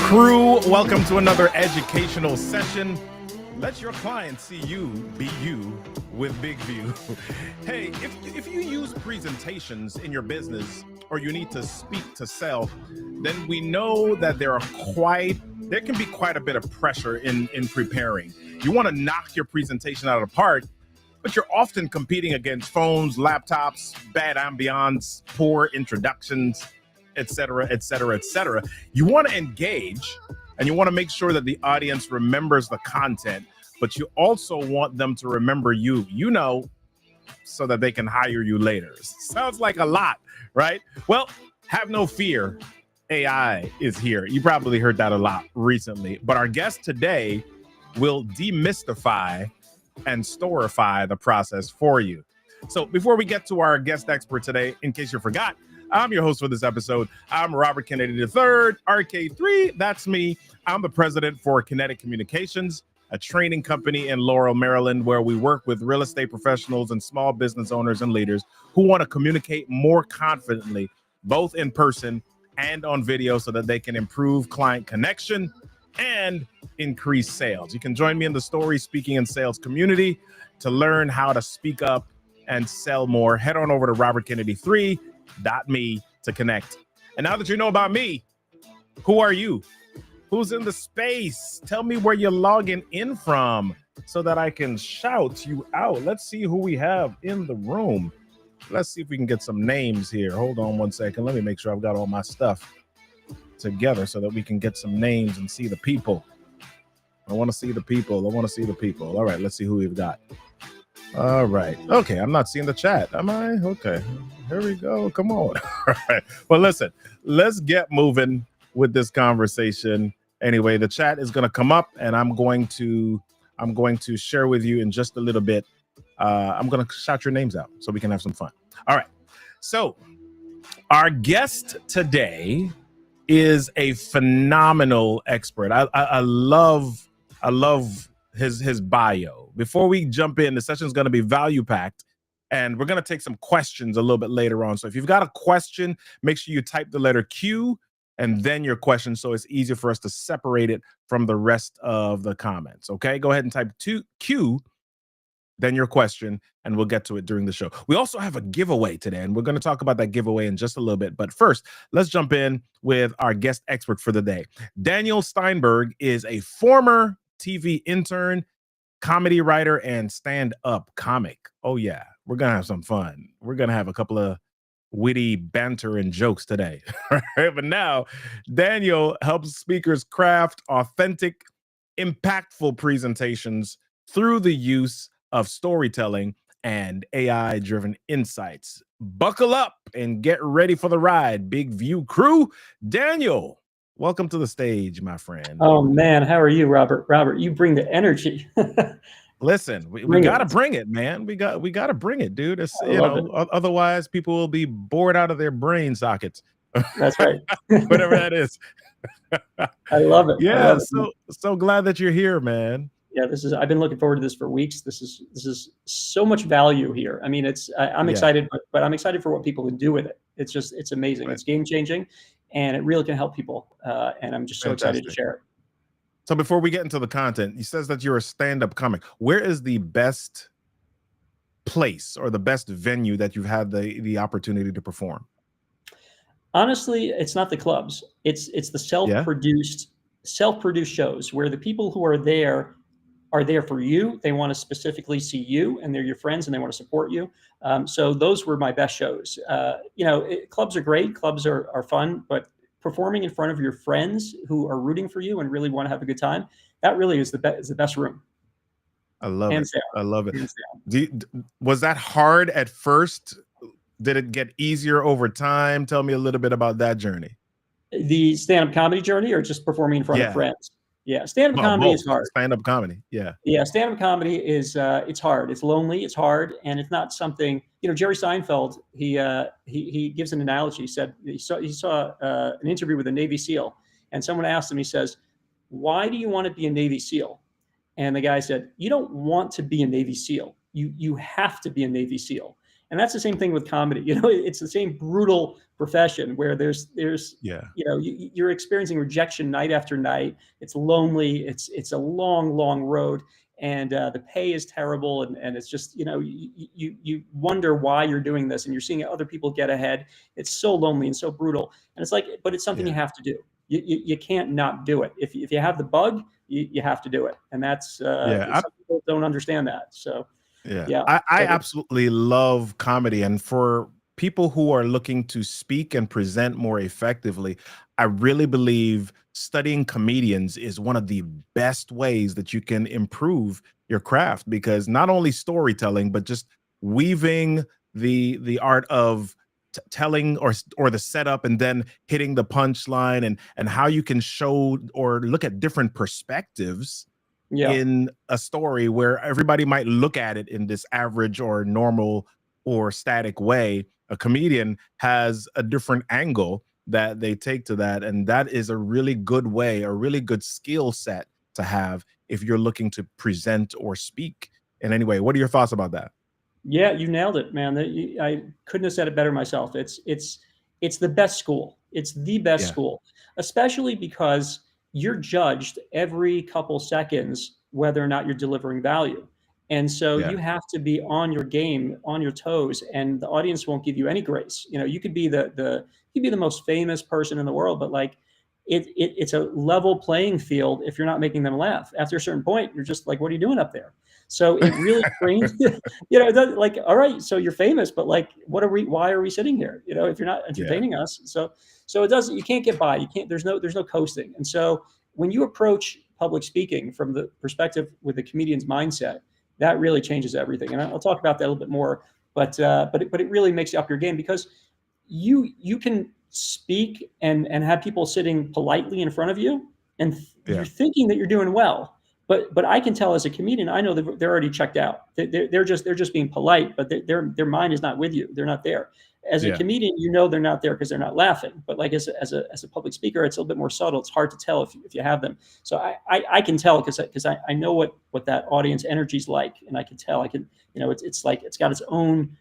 Crew, welcome to another educational session. Let your clients see you be you with Big View. Hey, if you use presentations in your business or you need to speak to sell, then we know that there can be quite a bit of pressure in preparing. You want to knock your presentation out of the park, but you're often competing against phones, laptops, bad ambiance, poor introductions, etc., etc., etc. You want to engage and you want to make sure that the audience remembers the content, but you also want them to remember you, so that they can hire you later. Sounds like a lot, right? Well, have no fear. AI is here. You probably heard that a lot recently, but our guest today will demystify and storify the process for you. So before we get to our guest expert today, in case you forgot, I'm your host for this episode. I'm Robert Kennedy III, RK3. That's me. I'm the president for Kinetic Communications, a training company in Laurel, Maryland, where we work with real estate professionals and small business owners and leaders who want to communicate more confidently, both in person and on video, so that they can improve client connection and increase sales. You can join me in the Story Speaking and Sales community to learn how to speak up and sell more. Head on over to robertkennedy3.me to connect. And now that you know about me, who are you? Who's in the space? Tell me where you're logging in from so that I can shout you out. Let's see who we have in the room. Let's see if we can get some names here. Hold on one second. Let me make sure I've got all my stuff together so that we can get some names and see the people. I want to see the people. All right, let's see who we've got. All right. Okay, I'm not seeing the chat. Am I? Okay. Here we go. Come on. All right. Well, listen, let's get moving with this conversation. Anyway, the chat is going to come up and I'm going to share with you in just a little bit. I'm going to shout your names out so we can have some fun. All right. So our guest today is a phenomenal expert. I love his bio. Before we jump in, the session is going to be value packed, and we're going to take some questions a little bit later on. So if you've got a question, make sure you type the letter Q and then your question, so it's easier for us to separate it from the rest of the comments. Okay, go ahead and type Q, then your question, and we'll get to it during the show. We also have a giveaway today, and we're going to talk about that giveaway in just a little bit. But first, let's jump in with our guest expert for the day. Daniel Steinberg is a former TV intern, comedy writer, and stand-up comic. Oh yeah, we're going to have some fun. We're going to have a couple of witty banter and jokes today. But now, Daniel helps speakers craft authentic, impactful presentations through the use of storytelling and AI-driven insights. Buckle up and get ready for the ride, Big View crew. Daniel, welcome to the stage, my friend. Oh man, how are you, Robert? Robert, you bring the energy. Listen, we got to bring it, man. We got to bring it, dude. It's, otherwise people will be bored out of their brain sockets. That's right. Whatever that is. I love it. Yeah, so glad that you're here, man. Yeah, I've been looking forward to this for weeks. This is so much value here. I mean, I'm excited, but I'm excited for what people can do with it. It's amazing. Right. It's game changing, and it really can help people. And I'm just so excited to share it. So before we get into the content, he says that you're a stand-up comic. Where is the best place or the best venue that you've had the opportunity to perform? Honestly, it's not the clubs. It's the self-produced shows where the people who are there for you. They want to specifically see you, and they're your friends, and they want to support you. So those were my best shows. Clubs are great. Clubs are fun, but performing in front of your friends who are rooting for you and really want to have a good time, that really is the best room. I love it. I love it. Was that hard at first? Did it get easier over time? Tell me a little bit about that journey. The stand-up comedy journey, or just performing in front of friends? Yeah, stand-up comedy is hard. Stand-up comedy, yeah. Yeah, stand-up comedy is it's hard. It's lonely. It's hard, and it's not something. Jerry Seinfeld. He gives an analogy. He said he saw an interview with a Navy SEAL, and someone asked him. He says, "Why do you want to be a Navy SEAL?" And the guy said, "You don't want to be a Navy SEAL. You have to be a Navy SEAL." And that's the same thing with comedy. You know, it's the same brutal profession where there's Yeah. you know, you're experiencing rejection night after night. It's lonely. It's a long road, and the pay is terrible, and it's just, you know, you wonder why you're doing this, and you're seeing other people get ahead. It's so lonely and so brutal, and it's like, but it's something you have to do. You can't not do it. If you have the bug, you have to do it, and that's some people don't understand that. So yeah, I absolutely love comedy, and for people who are looking to speak and present more effectively, I really believe studying comedians is one of the best ways that you can improve your craft, because not only storytelling, but just weaving the art of telling or the setup and then hitting the punchline, and how you can show or look at different perspectives in a story where everybody might look at it in this average or normal or static way. A comedian has a different angle that they take to that, and that is a really good way, a really good skill set to have if you're looking to present or speak in any way. What are your thoughts about that? Yeah, you nailed it, man. I couldn't have said it better myself. It's the best school. It's the best school, especially because you're judged every couple seconds whether or not you're delivering value. And so you have to be on your game, on your toes, and the audience won't give you any grace. You know, you could be the most famous person in the world, but like it's a level playing field if you're not making them laugh. After a certain point, you're just like, what are you doing up there? So it really trains, you know, like, all right, so you're famous, but like, why are we sitting here? You know, if you're not entertaining us. So it doesn't, you can't get by. You can't, there's no coasting. And so when you approach public speaking from the perspective with the comedian's mindset, that really changes everything. And I'll talk about that a little bit more, but it really makes you up your game, because you can speak and have people sitting politely in front of you, and you're thinking that you're doing well. But I can tell as a comedian, I know that they're already checked out. They're just being polite, but their mind is not with you. They're not there. As a comedian, you know they're not there because they're not laughing. But like as a public speaker, it's a little bit more subtle. It's hard to tell if you have them. So I can tell because I know what that audience energy is like, and I can tell. I can, you know, it's like it's got its own,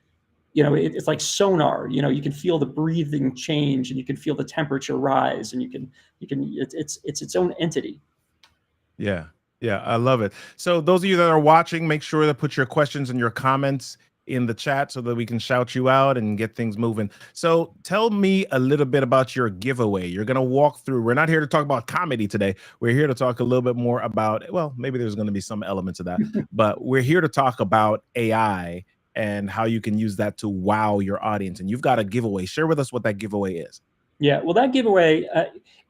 you know, it's like sonar. You know, you can feel the breathing change, and you can feel the temperature rise, and it's its own entity. Yeah. Yeah, I love it. So those of you that are watching, make sure to put your questions and your comments in the chat so that we can shout you out and get things moving. So tell me a little bit about your giveaway. You're going to walk through. We're not here to talk about comedy today. We're here to talk a little bit more about, well, maybe there's going to be some elements of that, but we're here to talk about AI and how you can use that to wow your audience. And you've got a giveaway. Share with us what that giveaway is. Yeah, well, that giveaway,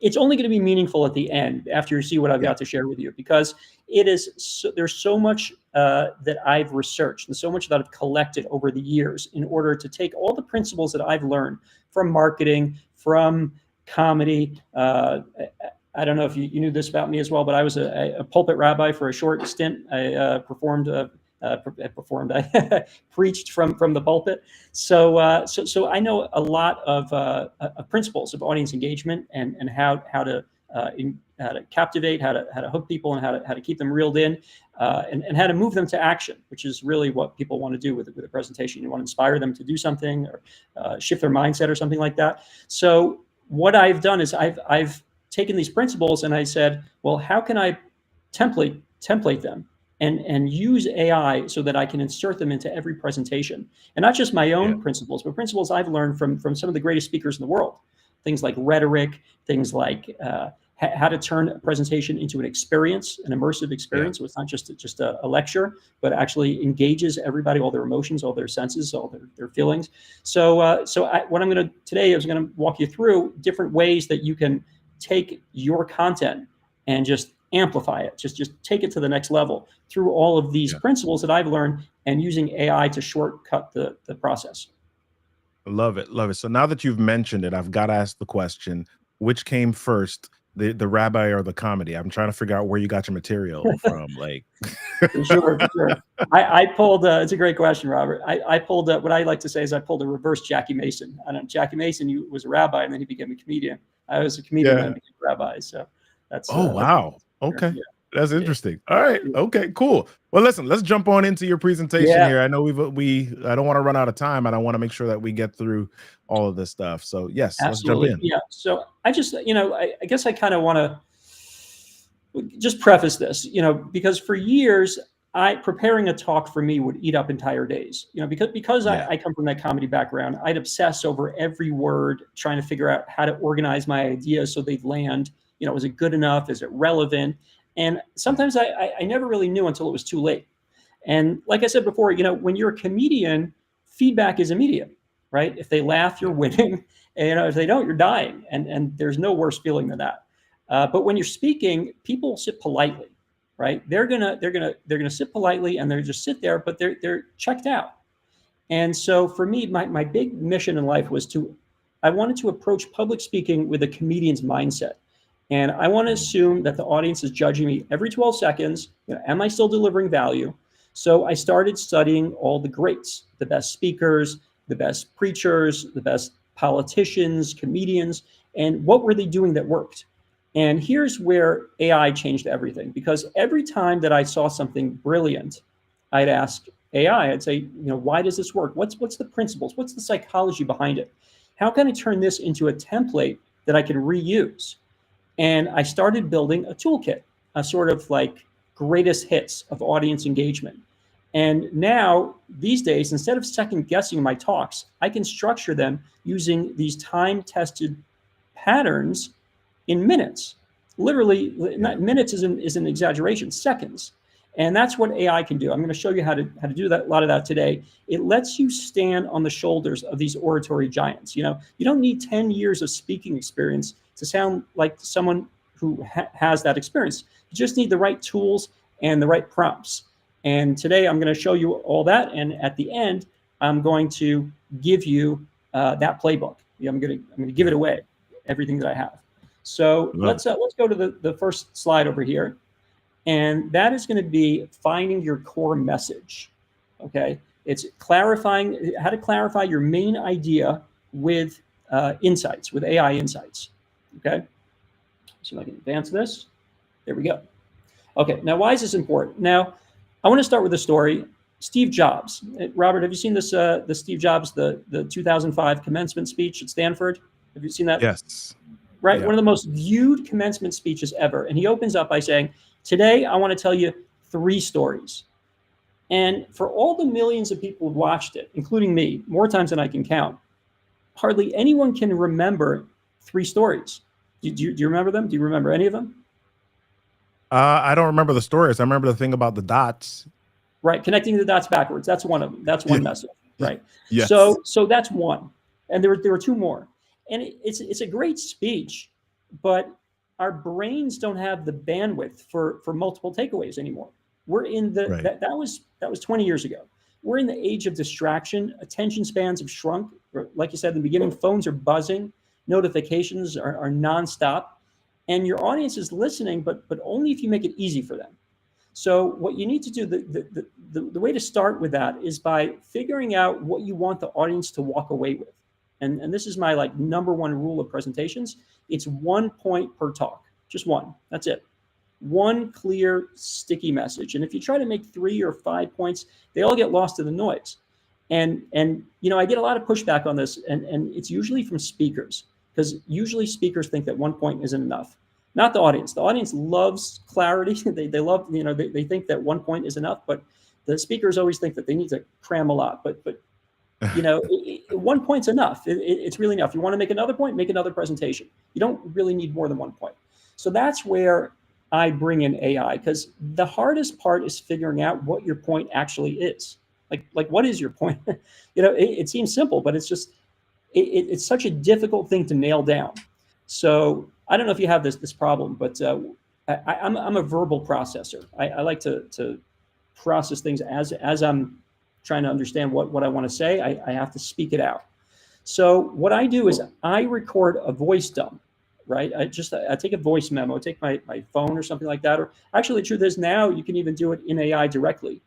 it's only going to be meaningful at the end after you see what I've got to share with you, because there's so much that I've researched and so much that I've collected over the years in order to take all the principles that I've learned from marketing, from comedy. I don't know if you knew this about me as well, but I was a pulpit rabbi for a short stint. I I preached from the pulpit. So I know a lot of principles of audience engagement and how to captivate, how to hook people, and how to keep them reeled in, and how to move them to action, which is really what people want to do with a presentation. You want to inspire them to do something, or shift their mindset or something like that. So what I've done is I've taken these principles and I said, well, how can I template them and use AI so that I can insert them into every presentation, and not just my own principles, but principles I've learned from some of the greatest speakers in the world. Things like rhetoric, things like how to turn a presentation into an experience, an immersive experience. So it's not just a lecture, but actually engages everybody, all their emotions, all their senses, all their feelings. So what I'm going to today is going to walk you through different ways that you can take your content and just amplify it, just take it to the next level through all of these principles that I've learned, and using AI to shortcut the process. Love it. Love it. So now that you've mentioned it, I've got to ask the question, which came first, the rabbi or the comedy? I'm trying to figure out where you got your material from. Like, for sure. I pulled, it's a great question, Robert. I pulled what I like to say is I pulled a reverse Jackie Mason. I don't know, Jackie Mason was a rabbi and then he became a comedian. I was a comedian and then became a rabbi. So that's, wow. Okay. That's interesting. All right. Okay, cool. Well, listen, let's jump on into your presentation Yeah, here. I know I don't want to run out of time, and I want to make sure that we get through all of this stuff. So yes, let's jump absolutely. in. Yeah. So I just, I guess I kind of want to just preface this, because for years, preparing a talk for me would eat up entire days, because Yeah. I come from that comedy background. I'd obsess over every word, trying to figure out how to organize my ideas so they'd land. Is it good enough? Is it relevant? And sometimes I never really knew until it was too late. And like I said before, when you're a comedian, feedback is immediate, right? If they laugh, you're winning. And if they don't, you're dying. And there's no worse feeling than that. But when you're speaking, people sit politely, right? They're gonna sit politely and they're just sit there, but they're checked out. And so for me, my big mission in life was I wanted to approach public speaking with a comedian's mindset. And I want to assume that the audience is judging me every 12 seconds. Am I still delivering value? So I started studying all the greats, the best speakers, the best preachers, the best politicians, comedians, and what were they doing that worked? And here's where AI changed everything, because every time that I saw something brilliant, I'd ask AI, I'd say, why does this work? What's the principles? What's the psychology behind it? How can I turn this into a template that I can reuse? And I started building a toolkit, a sort of like greatest hits of audience engagement. And now, these days, instead of second guessing my talks, I can structure them using these time tested patterns in minutes. Literally, not minutes is an exaggeration, seconds. And that's what AI can do. I'm going to show you how to do that, a lot of that today. It lets you stand on the shoulders of these oratory giants. You don't need 10 years of speaking experience to sound like someone who has that experience. You just need the right tools and the right prompts. And today I'm going to show you all that. And at the end, I'm going to give you that playbook. I'm going to give it away, everything that I have. So let's go to the first slide over here. And that is going to be finding your core message. Okay. It's clarifying how to clarify your main idea with insights, with AI insights. Okay. See if I can advance this. There we go. Okay. Now, why is this important? Now, I want to start with a story. Steve Jobs. Robert, have you seen this? The Steve Jobs, the 2005 commencement speech at Stanford. Have you seen that? Yes. Right. Yeah. One of the most viewed commencement speeches ever. And he opens up by saying, today, I want to tell you 3 stories. And for all the millions of people who watched it, including me, more times than I can count, hardly anyone can remember 3 stories. Do you remember them? Do you remember any of them? I don't remember the stories. I remember the thing about the dots. Right. Connecting the dots backwards. That's one of them. That's one message. Right. Yes. So that's one. And there were 2 more. And it's a great speech, but our brains don't have the bandwidth for multiple takeaways anymore. We're in that was 20 years ago. We're in the age of distraction. Attention spans have shrunk. Like you said in the beginning, phones are buzzing, notifications are nonstop, and your audience is listening, but only if you make it easy for them. So what you need to do, the way to start with that is by figuring out what you want the audience to walk away with. And this is my number 1 rule of presentations. It's 1 point per talk, just 1. That's it. 1 clear, sticky message. And if you try to make 3 or 5 points, they all get lost in the noise. And I get a lot of pushback on this, and it's usually from speakers, because usually speakers think that 1 point isn't enough. Not the audience. The audience loves clarity. They love, they think that 1 point is enough, but the speakers always think that they need to cram a lot. But 1 point's enough. It's really enough. You want to make another point, make another presentation. You don't really need more than 1 point. So that's where I bring in AI, because the hardest part is figuring out what your point actually is. Like what is your point? It seems simple, but it's just, it's such a difficult thing to nail down. So I don't know if you have this problem, but I'm a verbal processor. I like to process things as I'm trying to understand what I want to say. I have to speak it out. So what I do is I record a voice dump, right? I take a voice memo, take my phone or something like that. Or actually, the truth is now you can even do it in AI directly.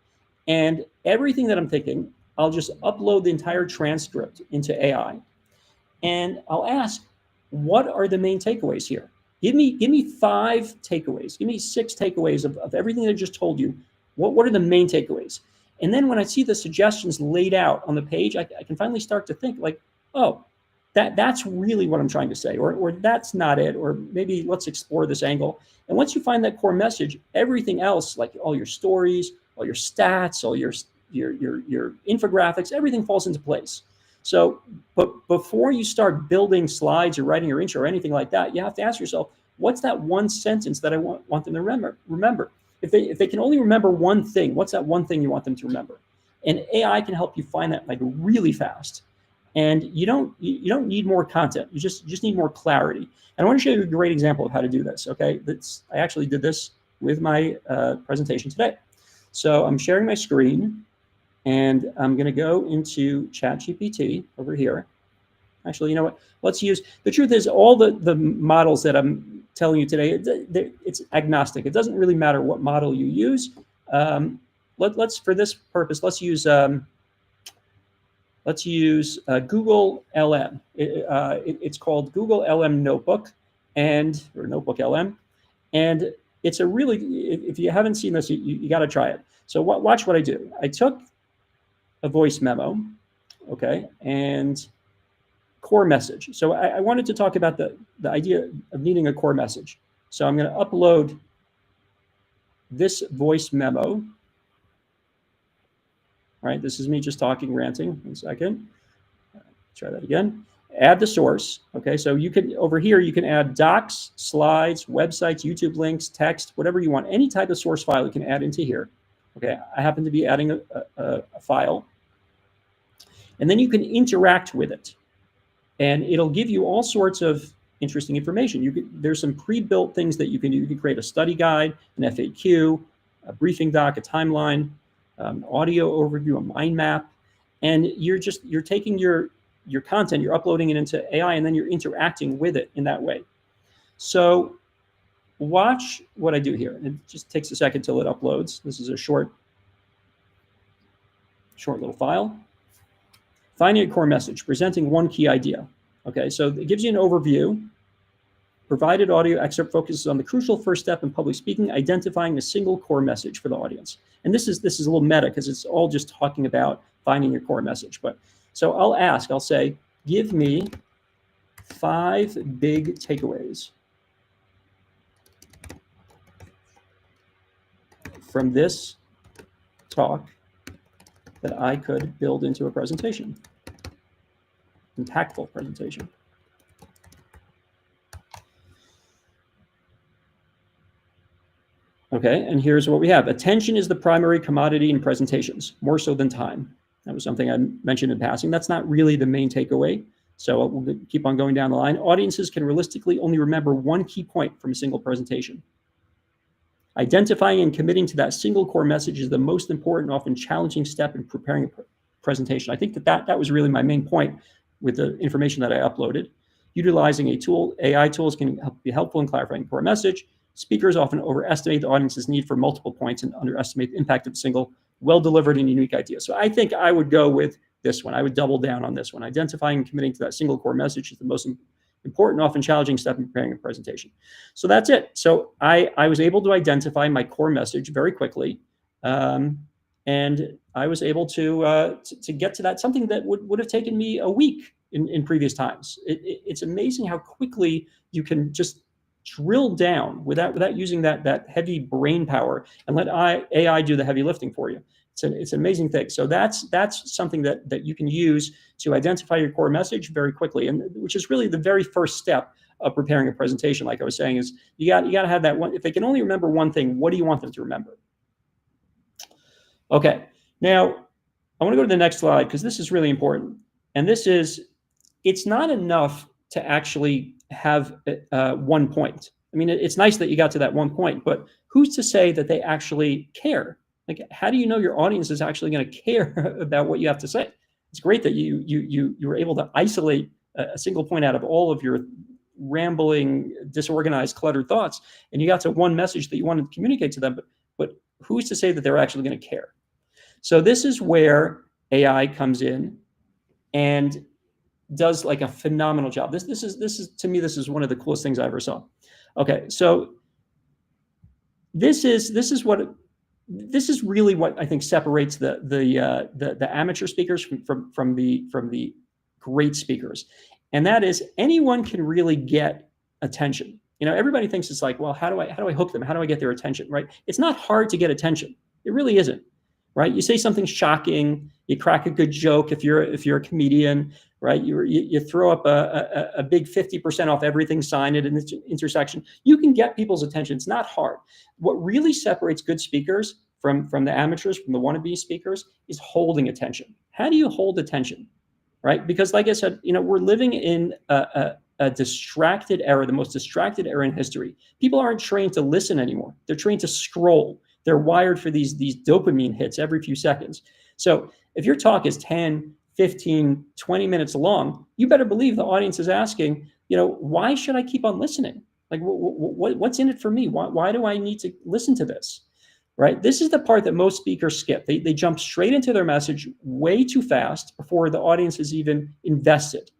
And everything that I'm thinking, I'll just upload the entire transcript into AI. And I'll ask, what are the main takeaways here? Give me 5 takeaways. Give me 6 takeaways of everything that I just told you. What are the main takeaways? And then when I see the suggestions laid out on the page, I can finally start to think like, oh, that's really what I'm trying to say, or that's not it, or maybe let's explore this angle. And once you find that core message, everything else, like all your stories, all your stats, all your infographics, everything falls into place. So, but before you start building slides or writing your intro or anything like that, you have to ask yourself, what's that one sentence that I want them to remember? If they can only remember one thing, what's that one thing you want them to remember? And AI can help you find that like really fast. And you don't need more content. You just need more clarity. And I want to show you a great example of how to do this. Okay, I actually did this with my presentation today. So I'm sharing my screen, and I'm going to go into ChatGPT over here. Actually, you know what? Let's use, the truth is all the models that I'm telling you today, it's agnostic. It doesn't really matter what model you use. Let's for this purpose, let's use Google LM. It's called Google LM Notebook or Notebook LM, and it's a really, if you haven't seen this, you got to try it. So watch what I do. I took a voice memo, okay, and core message. So I wanted to talk about the idea of needing a core message. So I'm going to upload this voice memo. All right, this is me just talking, ranting. 1 second. Try that again. Add the source. Okay, so you can, over here, you can add docs, slides, websites, YouTube links, text, whatever you want. Any type of source file you can add into here. Okay, I happen to be adding a file. And then you can interact with it. And it'll give you all sorts of interesting information. There's some pre-built things that you can do. You can create a study guide, an FAQ, a briefing doc, a timeline, audio overview, a mind map. And you're taking your content, you're uploading it into AI, and then you're interacting with it in that way. So watch what I do here. It just takes a second till it uploads. This is a short little file. Finding a core message, presenting one key idea. Okay, so it gives you an overview. Provided audio excerpt focuses on the crucial first step in public speaking, identifying a single core message for the audience. And this is a little meta because it's all just talking about finding your core message. But so I'll say, give me 5 big takeaways from this talk that I could build into a presentation, impactful presentation. Okay, and here's what we have. Attention is the primary commodity in presentations, more so than time. That was something I mentioned in passing. That's not really the main takeaway. So we'll keep on going down the line. Audiences can realistically only remember one key point from a single presentation. Identifying and committing to that single core message is the most important, often challenging step in preparing a presentation. I think that was really my main point with the information that I uploaded. Utilizing AI tools can be helpful in clarifying core message. Speakers often overestimate the audience's need for multiple points and underestimate the impact of a single well-delivered and unique idea. So I think I would go with this one. I would double down on this one. Identifying and committing to that single core message is the most important, often challenging step in preparing a presentation. So that's it. So I was able to identify my core message very quickly, and I was able to get to that, something that would have taken me a week in previous times. It's amazing how quickly you can just drill down without using that heavy brain power and let AI do the heavy lifting for you. It's an amazing thing. So that's something that you can use to identify your core message very quickly, and which is really the very first step of preparing a presentation. Like I was saying, is you got to have that one. If they can only remember one thing, what do you want them to remember? Okay, now I want to go to the next slide because this is really important. And this is, it's not enough to actually have 1 point. I mean, it's nice that you got to that 1 point, but who's to say that they actually care? Like, how do you know your audience is actually going to care about what you have to say? It's great that you were able to isolate a single point out of all of your rambling, disorganized, cluttered thoughts, and you got to one message that you wanted to communicate to them. But who's to say that they're actually going to care? So this is where AI comes in and does like a phenomenal job. This is to me, this is one of the coolest things I ever saw. Okay, so this is really what I think separates the amateur speakers from the great speakers, and that is anyone can really get attention. Everybody thinks it's like, well, how do I hook them? How do I get their attention? Right? It's not hard to get attention. It really isn't. Right? You say something shocking, you crack a good joke if you're a comedian, right? You throw up a big 50% off everything sign at an intersection. You can get people's attention. It's not hard. What really separates good speakers from the amateurs, from the wannabe speakers, is holding attention. How do you hold attention, right? Because like I said, we're living in a distracted era, the most distracted era in history. People aren't trained to listen anymore. They're trained to scroll. They're wired for these dopamine hits every few seconds. So if your talk is 10, 15, 20 minutes long, you better believe the audience is asking, why should I keep on listening? Like, what's in it for me? Why do I need to listen to this? Right? This is the part that most speakers skip. They jump straight into their message way too fast before the audience is even invested.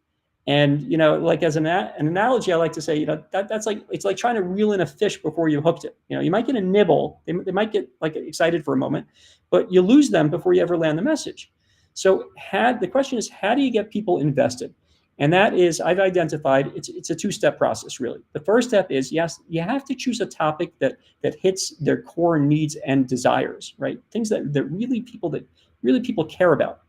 And, like as an analogy, I like to say, that's like, it's like trying to reel in a fish before you hooked it. You might get a nibble. They might get like excited for a moment, but you lose them before you ever land the message. So the question is, how do you get people invested? And that is, I've identified, it's a two-step process, really. The first step is, yes, you have to choose a topic that hits their core needs and desires, right? Things that really people care about.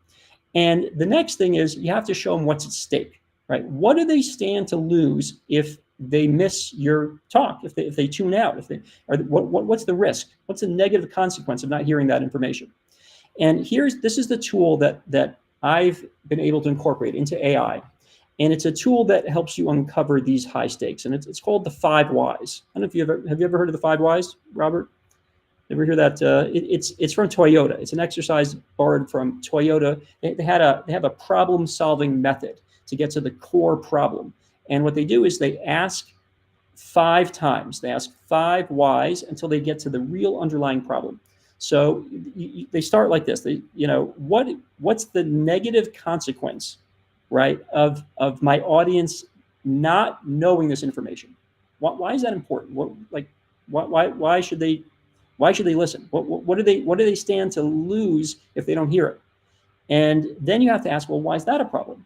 And the next thing is you have to show them what's at stake, right? What do they stand to lose if they miss your talk, if they tune out, what's the risk? What's the negative consequence of not hearing that information? And this is the tool that I've been able to incorporate into AI. And it's a tool that helps you uncover these high stakes. And it's called the 5 Whys. I don't know if have you ever heard of the 5 Whys, Robert? Ever hear that? It's from Toyota. It's an exercise borrowed from Toyota. They have a problem-solving method to get to the core problem. And what they do is they ask 5 times. They ask 5 whys until they get to the real underlying problem. So they start like this. What's the negative consequence, right, of my audience not knowing this information? Why is that important? Why should they listen? What do they stand to lose if they don't hear it? And then you have to ask, well, why is that a problem?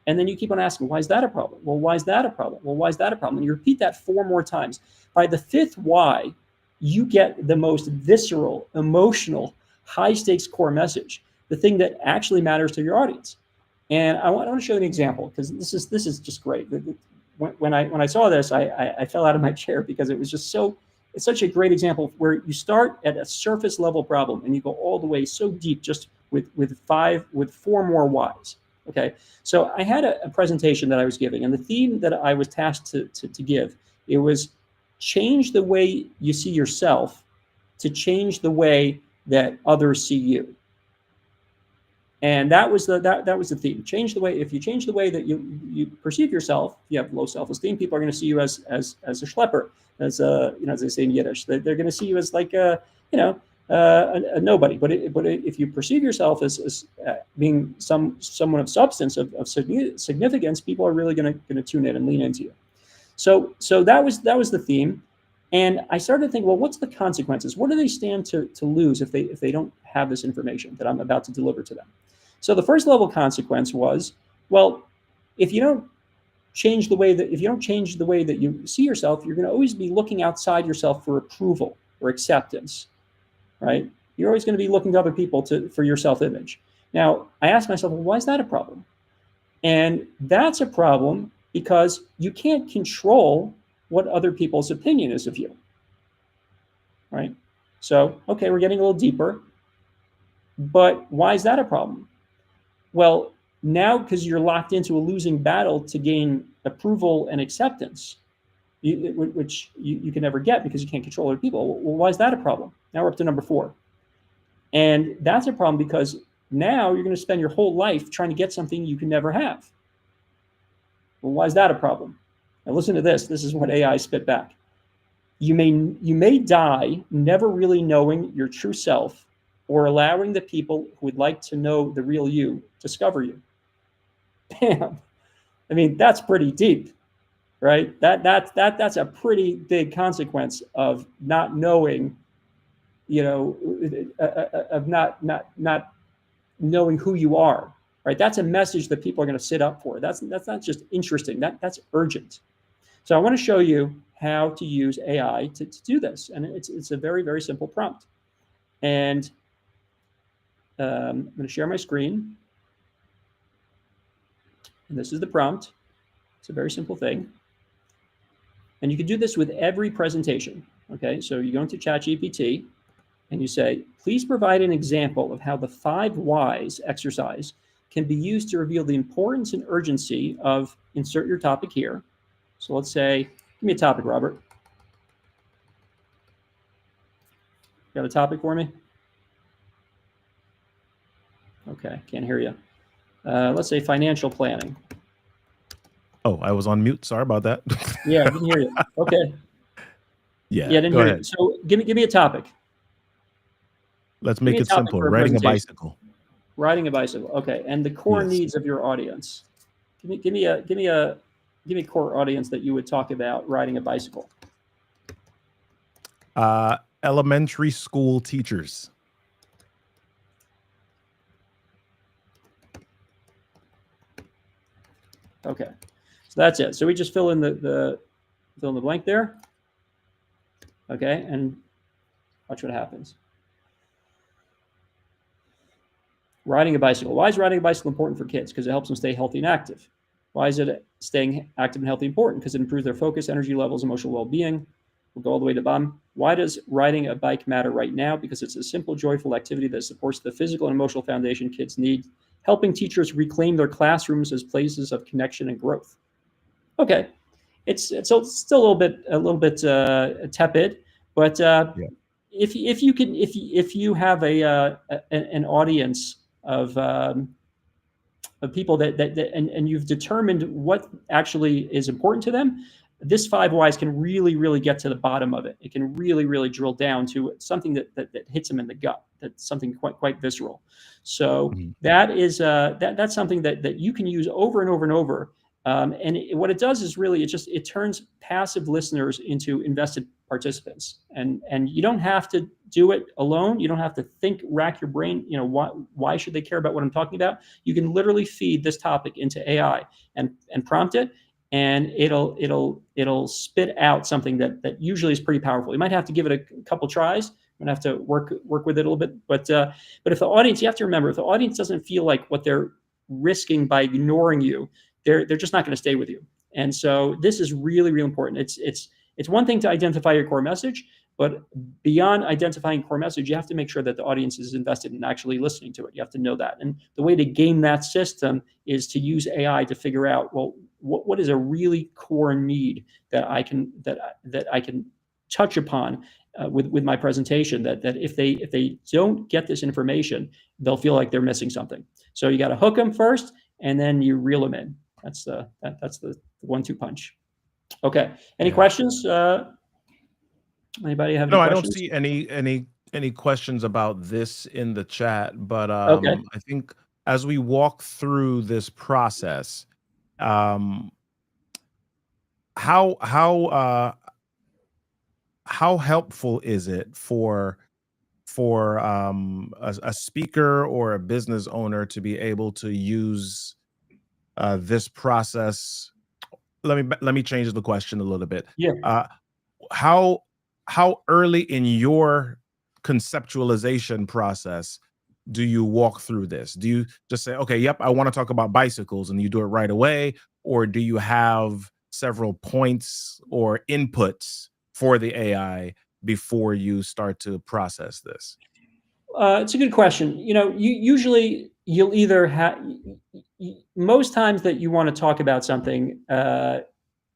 And then you keep on asking, why is that a problem? Well, why is that a problem? Well, why is that a problem? And you repeat that 4 more times. By the 5th why, you get the most visceral, emotional, high-stakes core message, the thing that actually matters to your audience. And I want to show you an example, because this is just great. When I saw this, I fell out of my chair, because it was just it's such a great example where you start at a surface level problem and you go all the way so deep just with 4 more whys. Okay, so I had a presentation that I was giving, and the theme that I was tasked to give, it was change the way you see yourself to change the way that others see you. And that was the theme. Change the way. If you change the way that you perceive yourself, if you have low self-esteem, people are going to see you as a schlepper, as they say in Yiddish. They're going to see you as like a nobody. But if you perceive yourself as being someone of substance, of significance, people are really going to tune in and lean into you. So that was the theme, and I started to think, well, what's the consequences? What do they stand to lose if they don't have this information that I'm about to deliver to them? So the first level consequence was, well, if you don't change the way that you see yourself, you're going to always be looking outside yourself for approval or acceptance, right? You're always going to be looking to other people for your self-image. Now, I asked myself, well, why is that a problem? And that's a problem because you can't control what other people's opinion is of you, right? So, okay, we're getting a little deeper, but why is that a problem? Well, now because you're locked into a losing battle to gain approval and acceptance, which you can never get because you can't control other people. Well, why is that a problem? Now we're up to number 4. And that's a problem because now you're going to spend your whole life trying to get something you can never have. Well, why is that a problem? Now listen to this. This is what AI spit back. You may die never really knowing your true self or allowing the people who would like to know the real you discover you. Bam. I mean, that's pretty deep. right? That's a pretty big consequence of not knowing, of not knowing who you are, right? That's a message that people are going to sit up for. That's not just interesting. That's urgent. So I want to show you how to use AI to do this, and it's a very, very simple prompt. And I'm going to share my screen, and this is the prompt. It's a very simple thing, and you can do this with every presentation. Okay, so you go into ChatGPT, and you say, please provide an example of how the 5 whys exercise can be used to reveal the importance and urgency of insert your topic here. So let's say, give me a topic, Robert. Got a topic for me? Okay, can't hear you. Let's say financial planning. Oh, I was on mute. Sorry about that. Yeah, I didn't hear you. Okay. Yeah, didn't hear you. So give me a topic. Let's make it simple. Riding a bicycle. Riding a bicycle. Okay, and the core needs of your audience. Give me a core audience that you would talk about riding a bicycle. Elementary school teachers. Okay, so that's it. So we just fill in the blank there. Okay, and watch what happens. Riding a bicycle. Why is riding a bicycle important for kids? Because it helps them stay healthy and active. Why is it staying active and healthy important? Because it improves their focus, energy levels, emotional well-being. We'll go all the way to the bottom. Why does riding a bike matter right now? Because it's a simple, joyful activity that supports the physical and emotional foundation kids need, helping teachers reclaim their classrooms as places of connection and growth. Okay, it's still a little bit tepid, but if you have an audience of people and you've determined what actually is important to them, this 5 whys can really get to the bottom of it. It can really drill down to something that hits them in the gut. That's something quite visceral. So that is that's something that you can use over and over and over. What it does is really it turns passive listeners into invested participants. And you don't have to do it alone. You don't have to rack your brain. Why should they care about what I'm talking about? You can literally feed this topic into AI and prompt it, and it'll spit out something that usually is pretty powerful. You might have to give it a couple tries. You're gonna have to work with it a little bit. But if the audience, you have to remember, if the audience doesn't feel like what they're risking by ignoring you, they're just not going to stay with you. And so this is really important. It's one thing to identify your core message, but beyond identifying core message, you have to make sure that the audience is invested in actually listening to it. You have to know that. And the way to game that system is to use AI to figure out, well, what is a really core need that I can touch upon with my presentation, that if they don't get this information, they'll feel like they're missing something. So you got to hook them first, and then you reel them in. That's the 1-2 punch. Okay. Any questions? Anybody have any questions? No, I don't see any questions about this in the chat, but I think as we walk through this process, how helpful is it for a speaker or a business owner to be able to use this process? Let me change the question a little bit. Yeah. How early in your conceptualization process do you walk through this? Do you just say, okay, yep, I want to talk about bicycles, and you do it right away? Or do you have several points or inputs for the AI before you start to process this? It's a good question. Usually you'll either have, most times that you want to talk about something,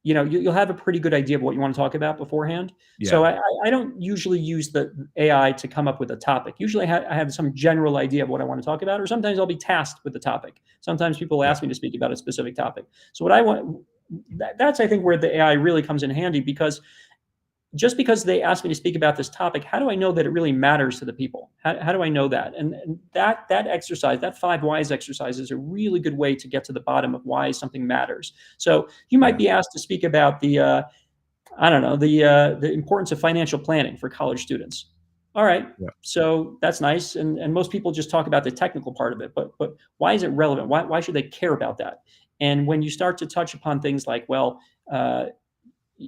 you'll have a pretty good idea of what you want to talk about beforehand. Yeah. So I don't usually use the AI to come up with a topic. Usually I have some general idea of what I want to talk about, or sometimes I'll be tasked with the topic. Sometimes people ask me to speak about a specific topic. So what I want, that's I think where the AI really comes in handy, because just because they asked me to speak about this topic, how do I know that it really matters to the people? How do I know that? And that exercise, that 5 whys exercise, is a really good way to get to the bottom of why something matters. So you might be asked to speak about the importance of financial planning for college students. All right, so that's nice, and most people just talk about the technical part of it, but why is it relevant? Why should they care about that? And when you start to touch upon things like, well,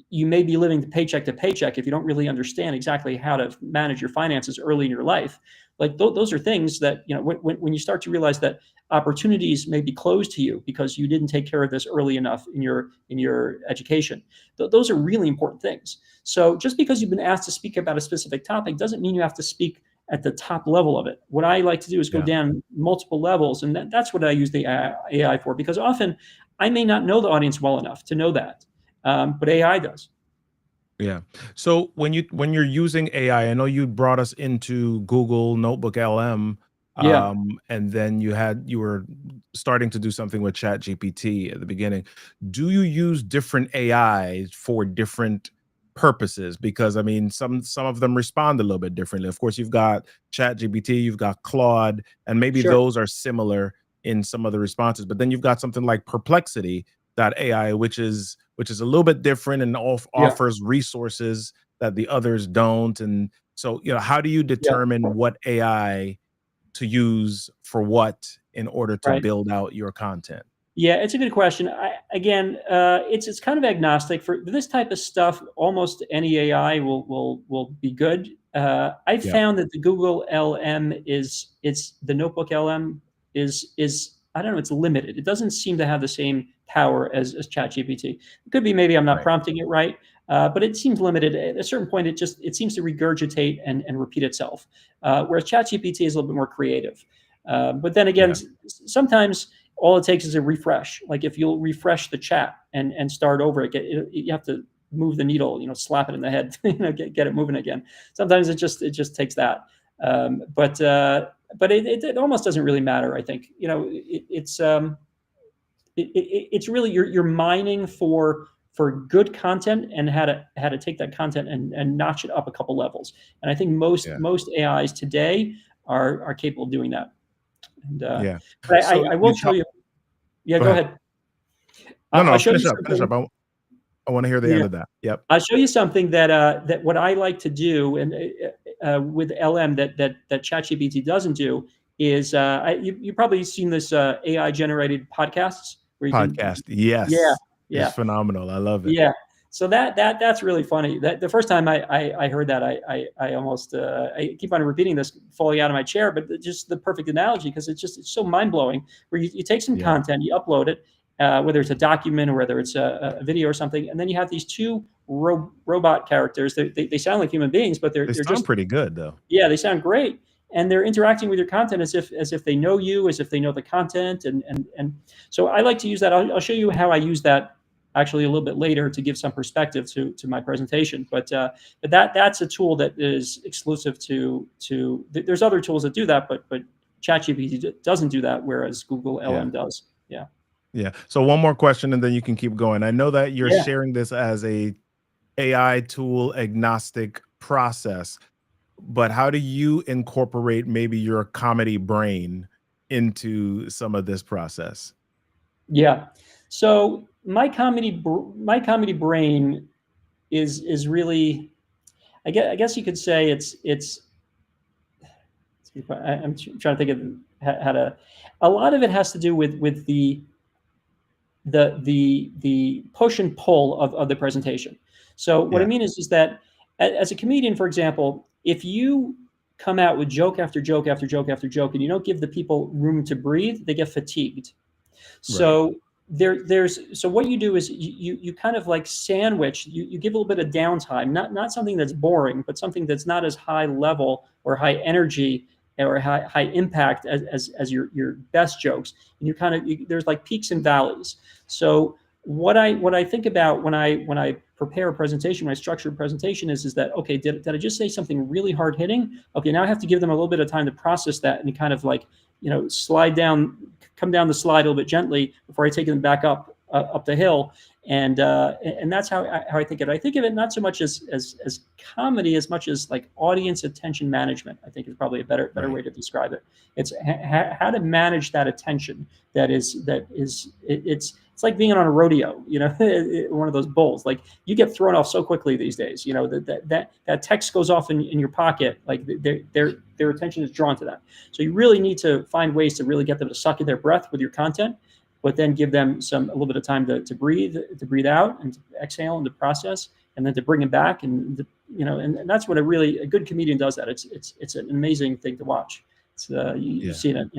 you may be living paycheck to paycheck if you don't really understand exactly how to manage your finances early in your life. Like those are things that, when you start to realize that opportunities may be closed to you because you didn't take care of this early enough in your education. Those are really important things. So just because you've been asked to speak about a specific topic doesn't mean you have to speak at the top level of it. What I like to do is go down multiple levels, and that's what I use the AI for, because often I may not know the audience well enough to know that. But AI does. Yeah. So when you're using AI, I know you brought us into Google Notebook LM, and then you were starting to do something with Chat GPT at the beginning. Do you use different AIs for different purposes? Because I mean, some of them respond a little bit differently. Of course, you've got Chat GPT, you've got Claude, and maybe those are similar in some of the responses. But then you've got something like Perplexity.ai, which is a little bit different and offers resources that the others don't. And so, how do you determine what AI to use for what in order to build out your content? Yeah, it's a good question. It's kind of agnostic for this type of stuff. Almost any AI will be good. I found that the Google LM the Notebook LM is I don't know, it's limited. It doesn't seem to have the same power as ChatGPT. It could be maybe I'm not prompting it right, but it seems limited. At a certain point, it seems to regurgitate and repeat itself, whereas ChatGPT is a little bit more creative. But then again, sometimes all it takes is a refresh. Like if you'll refresh the chat and start over, you have to move the needle, slap it in the head, get it moving again. Sometimes it just takes that. But it almost doesn't really matter. I think it's really you're mining for good content and how to take that content and notch it up a couple levels. And I think most AIs today are capable of doing that. And but I will show you. Yeah, go ahead. No, finish up. I want to hear the end of that. Yep. I'll show you something that what I like to do, and with LM that ChatGPT doesn't do is you probably seen this AI generated podcasts where you yes. It's phenomenal. I love it. Yeah. So that's really funny. That the first time I heard that, I almost I keep on repeating this, falling out of my chair, but just the perfect analogy, because it's so mind blowing. Where you take some content, you upload it, whether it's a document or whether it's a video or something, and then you have these two robot characters. They sound like human beings, but they're sound just pretty good though. Yeah, they sound great, and they're interacting with your content as if they know you, as if they know the content, and so I like to use that. I'll show you how I use that actually a little bit later to give some perspective to my presentation. But that's a tool that is exclusive to. There's other tools that do that, but ChatGPT doesn't do that, whereas Google LM does. Yeah. Yeah. So one more question, and then you can keep going. I know that you're sharing this as a AI tool agnostic process, but how do you incorporate maybe your comedy brain into some of this process? Yeah. So my comedy brain is really, I guess you could say I'm trying to think of how to. A lot of it has to do with the push and pull of the presentation. So what I mean is that as a comedian, for example, if you come out with joke after joke after joke after joke, and you don't give the people room to breathe, they get fatigued. So so what you do is you kind of like sandwich, you give a little bit of downtime, not something that's boring, but something that's not as high level or high energy or high impact as your best jokes. And there's like peaks and valleys. So what I think about when I prepare a presentation, when I structure a presentation is that, okay, did I just say something really hard hitting? Okay, now I have to give them a little bit of time to process that and kind of like, come down the slide a little bit gently before I take them back up the hill. And that's how I think of it. I think of it not so much as comedy as much as like audience attention management. I think is probably a better way to describe it. It's how to manage that attention. It's like being on a rodeo, you know, one of those bulls. Like you get thrown off so quickly these days. You know that text goes off in your pocket. Like their attention is drawn to that. So you really need to find ways to really get them to suck in their breath with your content, but then give them a little bit of time to breathe out and to exhale and to process, and then to bring them back. And and that's what a good comedian does. That it's an amazing thing to watch. It's you've seen it,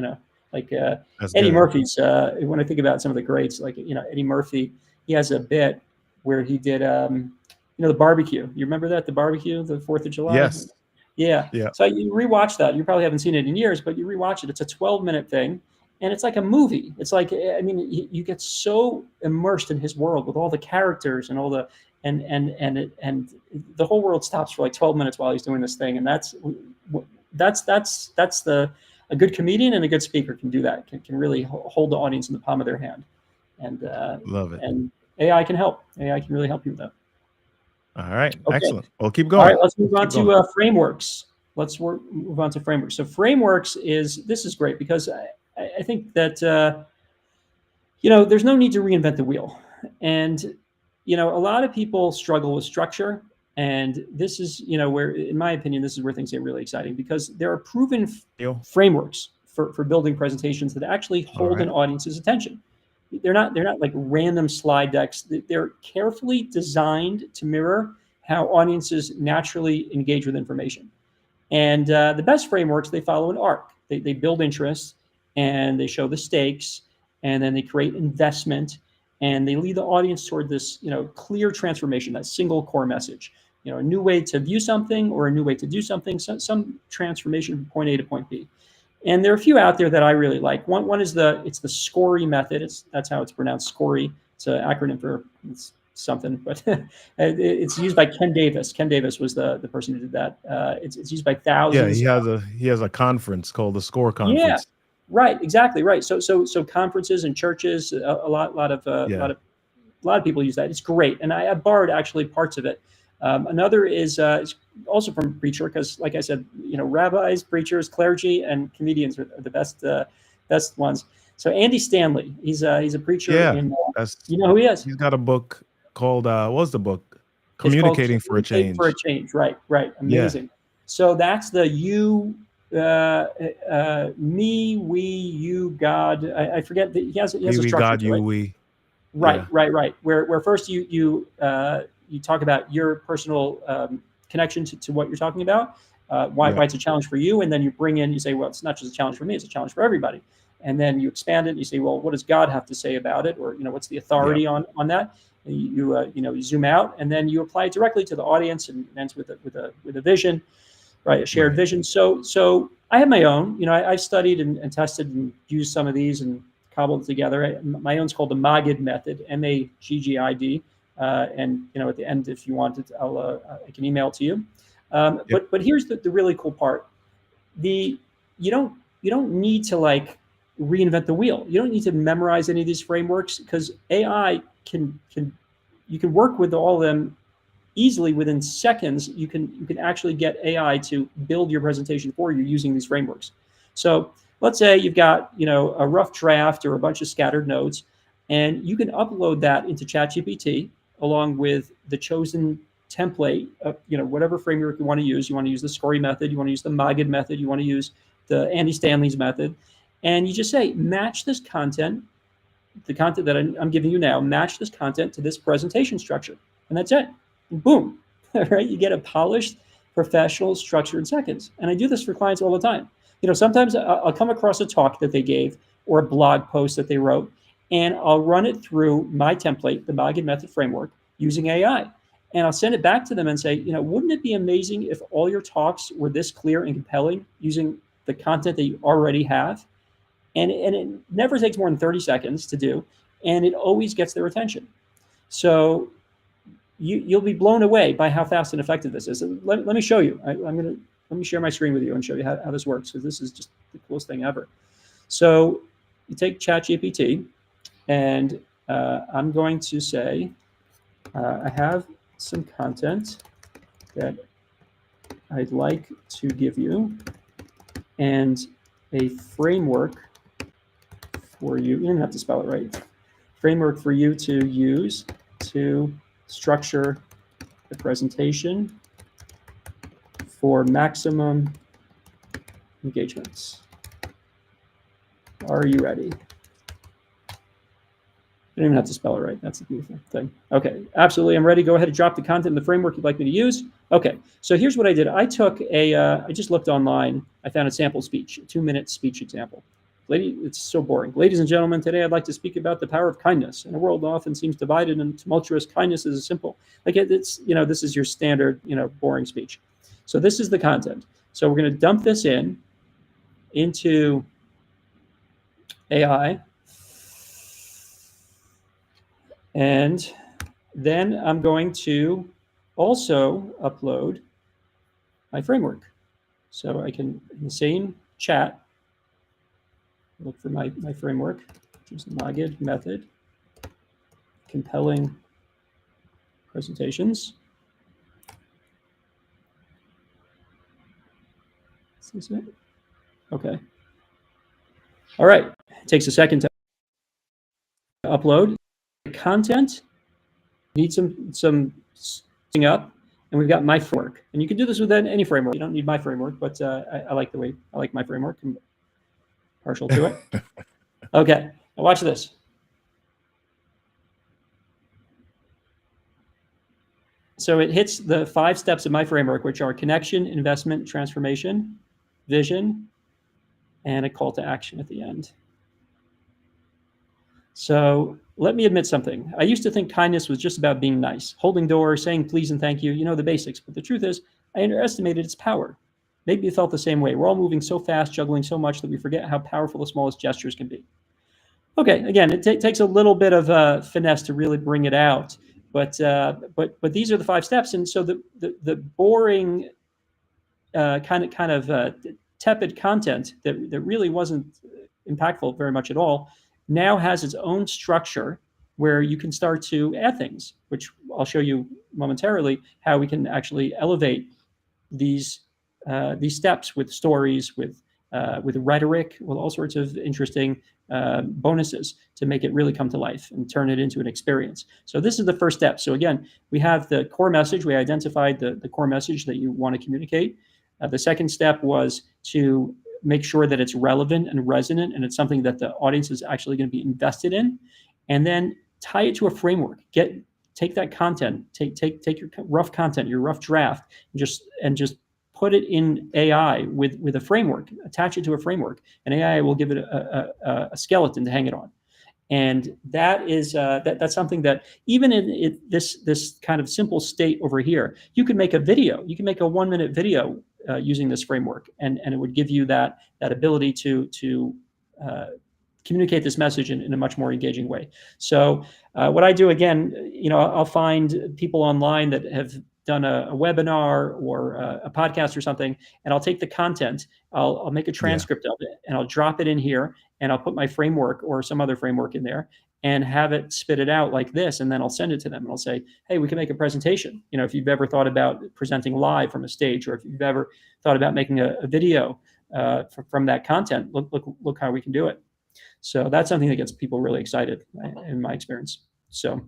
like Eddie Murphy's. When I think about some of the greats, like Eddie Murphy, he has a bit where he did the barbecue. You remember that, the barbecue, the 4th of July? Yes. Yeah. So you rewatch that. You probably haven't seen it in years, but you rewatch it. It's a 12-minute thing. And it's like a movie. It's like, I mean, you get so immersed in his world with all the characters and all the, and the whole world stops for like 12 minutes while he's doing this thing. And that's a good comedian and a good speaker can do that, can really hold the audience in the palm of their hand. And love it. And AI can help. AI can really help you with that. All right. Okay. Excellent. Well, keep going. All right. Let's move on to frameworks. Move on to frameworks. So frameworks this is great because I think that, there's no need to reinvent the wheel. And, a lot of people struggle with structure. And this is, where, in my opinion, this is where things get really exciting, because there are proven frameworks for building presentations that actually hold an audience's attention. They're not like random slide decks. They're carefully designed to mirror how audiences naturally engage with information. And the best frameworks, they follow an arc. They build interest, and they show the stakes, and then they create investment, and they lead the audience toward this, clear transformation, that single core message, a new way to view something or a new way to do something, some transformation from point A to point B. And there are a few out there that I really like. One is it's the SCORY method. That's how it's pronounced, SCORY. It's an acronym for something, but it's used by Ken Davis. Ken Davis was the person who did that. It's used by thousands. Yeah, he has a conference called the SCORE conference. Yeah. Right, exactly, right. So conferences and churches, a lot of people use that. It's great, and I borrowed actually parts of it. Another is also from preacher, because, like I said, rabbis, preachers, clergy, and comedians are the best ones. So Andy Stanley, he's a preacher. Yeah, you know who he is? He's got a book called what was the book? Communicating for a Change. For a Change, right, amazing. Yeah. So that's the me, we, you, God. I forget. He has a structure. God, to you, it. we. Right, yeah. right. Where first you talk about your personal connection to what you're talking about, why it's a challenge for you, and then you say, well, it's not just a challenge for me; it's a challenge for everybody. And then you expand it. And you say, well, what does God have to say about it, or what's the authority on that? And you zoom out, and then you apply it directly to the audience, and ends with a vision, right? A shared vision. So I have my own. I studied and tested and used some of these and cobbled together. My own's called the Maggid method, Maggid. And at the end, if you want it, I can email it to you. But here's the really cool part: you don't need to like reinvent the wheel. You don't need to memorize any of these frameworks, because AI you can work with all of them easily. Within seconds, you can actually get AI to build your presentation for you using these frameworks. So let's say you've got a rough draft or a bunch of scattered notes, and you can upload that into ChatGPT along with the chosen template of whatever framework you want to use. You want to use the SCORY method, you want to use the Maggid method, you want to use the Andy Stanley's method, and you just say, match this content, the content that I'm giving you now, match this content to this presentation structure, and that's it. And boom, right? You get a polished, professional structure in seconds. And I do this for clients all the time. Sometimes I'll come across a talk that they gave or a blog post that they wrote, and I'll run it through my template, the Maggid method framework, using AI. And I'll send it back to them and say, wouldn't it be amazing if all your talks were this clear and compelling using the content that you already have? And it never takes more than 30 seconds to do, and it always gets their attention. So you'll be blown away by how fast and effective this is. Let me show you. Let me share my screen with you and show you how this works, because this is just the coolest thing ever. So you take ChatGPT, and I'm going to say, I have some content that I'd like to give you and a framework for you. You don't have to spell it right. Framework for you to use to structure the presentation for maximum engagements. Are you ready? You don't even have to spell it right. That's the beautiful thing. Okay, absolutely. I'm ready. Go ahead and drop the content in the framework you'd like me to use. Okay, so here's what I did. I took I just looked online. I found a sample speech, a 2-minute speech example. It's so boring. Ladies and gentlemen, today I'd like to speak about the power of kindness. In a world that often seems divided and tumultuous, kindness is simple. Like it's, this is your standard, boring speech. So this is the content. So we're going to dump this into AI. And then I'm going to also upload my framework. So I can, in the same chat, look for my framework, which is the Maggid method, compelling presentations. Is this it? Okay. All right. It takes a second to upload. The content needs some up, and we've got my framework. And you can do this with any framework. You don't need my framework, but I like my framework. I'm partial to it. Okay. Now watch this. So it hits the 5 steps of my framework, which are connection, investment, transformation, vision, and a call to action at the end. So let me admit something. I used to think kindness was just about being nice, holding doors, saying please and thank you, the basics. But the truth is, I underestimated its power. Maybe you felt the same way. We're all moving so fast, juggling so much that we forget how powerful the smallest gestures can be. Okay, again, it takes a little bit of finesse to really bring it out. But these are the 5 steps. And so the boring kind of tepid content that really wasn't impactful very much at all now has its own structure where you can start to add things, which I'll show you momentarily, how we can actually elevate these steps with stories, with rhetoric, with all sorts of interesting bonuses to make it really come to life and turn it into an experience. So this is the first step. So again, we have the core message. We identified the core message that you want to communicate. The second step was to make sure that it's relevant and resonant, and it's something that the audience is actually going to be invested in. And then tie it to a framework. Take that content, take your rough content, your rough draft, and just put it in AI with a framework. Attach it to a framework, and AI will give it a skeleton to hang it on. And that is that's something that even in this kind of simple state over here, you can make a video. You can make a 1-minute video using this framework, and it would give you that ability to communicate this message in a much more engaging way. So what I do, again, I'll find people online that have done a webinar or a podcast or something, and I'll take the content, I'll make a transcript of it, and I'll drop it in here, and I'll put my framework or some other framework in there and have it spit it out like this, and then I'll send it to them, and I'll say, hey, we can make a presentation. If you've ever thought about presenting live from a stage, or if you've ever thought about making a video from that content, look how we can do it. So that's something that gets people really excited, in my experience. So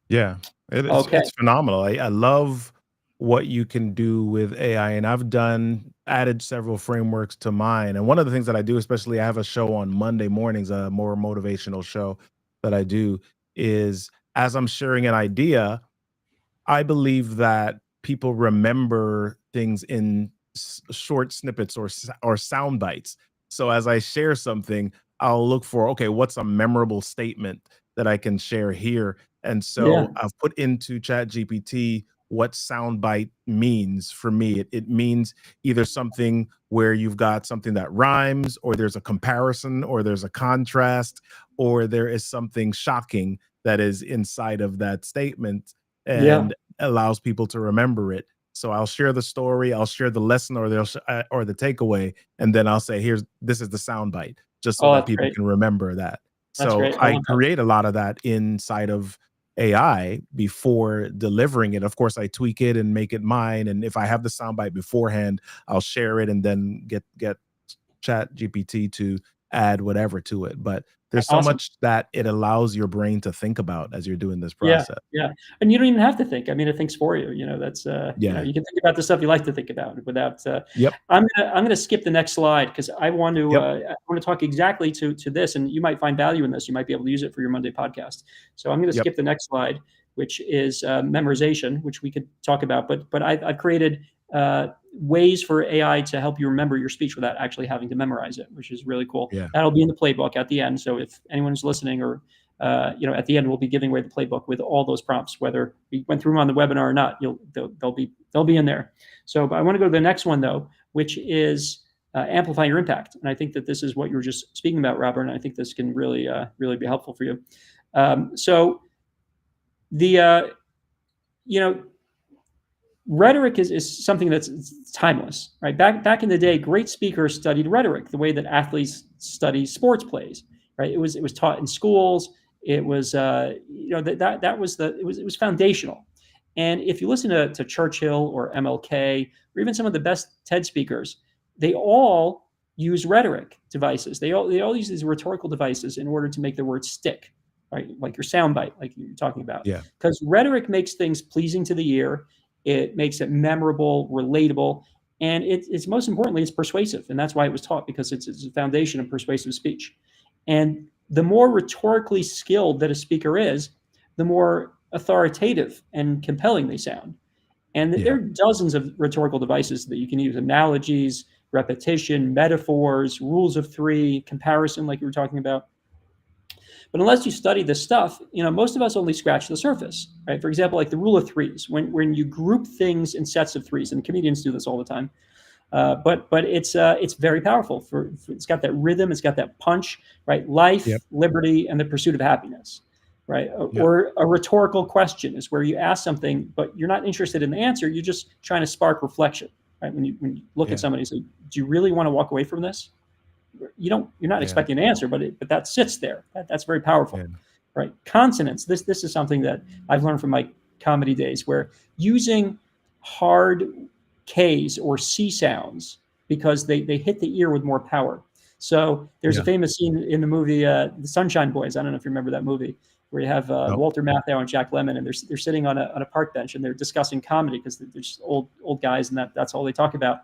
yeah, it's phenomenal. I love what you can do with AI, and I've added several frameworks to mine. And one of the things that I do, especially I have a show on Monday mornings, a more motivational show that I do, is as I'm sharing an idea, I believe that people remember things in short snippets or sound bites. So as I share something, I'll look for, okay, what's a memorable statement that I can share here? And so I've put into ChatGPT what soundbite means for me. It means either something where you've got something that rhymes, or there's a comparison, or there's a contrast, or there is something shocking that is inside of that statement and allows people to remember it. So I'll share the story, I'll share the lesson or the takeaway, and then I'll say, this is the soundbite, just so that people can remember that. That's So great. I I love that. create a lot of that inside of AI before delivering it. Of course, I tweak it and make it mine. And if I have the soundbite beforehand, I'll share it and then get Chat GPT to add whatever to it. But there's so Awesome. much that it allows your brain to think about as you're doing this Yeah, process. yeah, and you don't even have to think. I mean, it thinks for you. You know, that's Yeah. you can think about the stuff you like to think about without. Yep. I'm gonna skip the next slide because I want to Yep. talk exactly to this, and you might find value in this. You might be able to use it for your Monday podcast. So I'm gonna Yep. skip the next slide, which is memorization, which we could talk about. But I've created ways for AI to help you remember your speech without actually having to memorize it, which is really cool. Yeah. That'll be in the playbook at the end. So if anyone's listening or at the end, we'll be giving away the playbook with all those prompts, whether we went through them on the webinar or not. They'll be in there. So, but I want to go to the next one though, which is amplify your impact. And I think that this is what you were just speaking about, Robert. And I think this can really, really be helpful for you. So, the rhetoric is something that's timeless, right? Back in the day, great speakers studied rhetoric the way that athletes study sports plays, right? It was taught in schools. It was it was foundational. And if you listen to Churchill or MLK or even some of the best TED speakers, they all use rhetoric devices. They all use these rhetorical devices in order to make their words stick, right? Like your soundbite, like you're talking about. Yeah. Because rhetoric makes things pleasing to the ear. It makes it memorable, relatable, and it's most importantly, it's persuasive. And that's why it was taught, because it's a foundation of persuasive speech. And the more rhetorically skilled that a speaker is, the more authoritative and compelling they sound. And there are dozens of rhetorical devices that you can use: analogies, repetition, metaphors, rules of three, comparison, like you were talking about. But unless you study this stuff, most of us only scratch the surface, right? For example, like the rule of threes, when you group things in sets of threes, and comedians do this all the time. But it's very powerful. It's got that rhythm, it's got that punch, right? Life, liberty, and the pursuit of happiness, right? Or a rhetorical question is where you ask something, but you're not interested in the answer. You're just trying to spark reflection, right? When you look at somebody and say, "Do you really want to walk away from this?" You're not expecting an answer, but that sits there. That's very powerful, right? Consonants. This is something that I've learned from my comedy days, where using hard K's or C sounds, because they hit the ear with more power. So there's a famous scene in the movie The Sunshine Boys. I don't know if you remember that movie, where you have Walter Matthau and Jack Lemmon, and they're sitting on a park bench and they're discussing comedy, because they're just old guys, and that's all they talk about.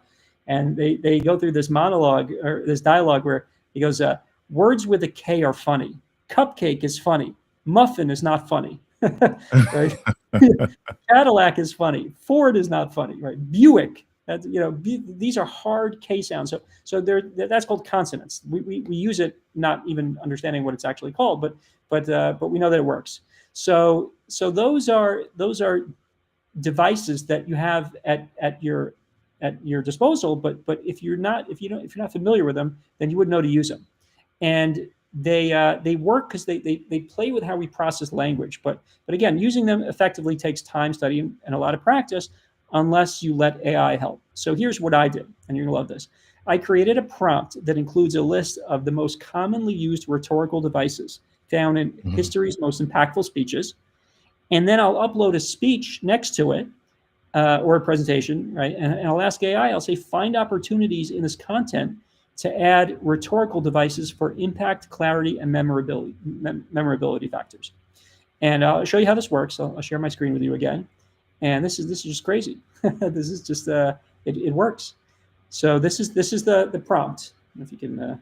And they go through this monologue, or this dialogue, where he goes, words with a K are funny. Cupcake is funny. Muffin is not funny. Right? Cadillac is funny. Ford is not funny. Right? Buick. These are hard K sounds. So that's called consonants. We use it not even understanding what it's actually called, but we know that it works. So those are devices that you have at your disposal, but if you're not familiar with them, then you wouldn't know to use them. And they work because they play with how we process language. But again, using them effectively takes time, study, and a lot of practice, unless you let AI help. So here's what I did, and you're gonna love this. I created a prompt that includes a list of the most commonly used rhetorical devices found in history's most impactful speeches, and then I'll upload a speech next to it, or a presentation, right? And I'll ask AI, I'll say, find opportunities in this content to add rhetorical devices for impact, clarity, and memorability factors. And I'll show you how this works. I'll share my screen with you again. And this is just crazy. This is just it works. So this is the prompt. If you can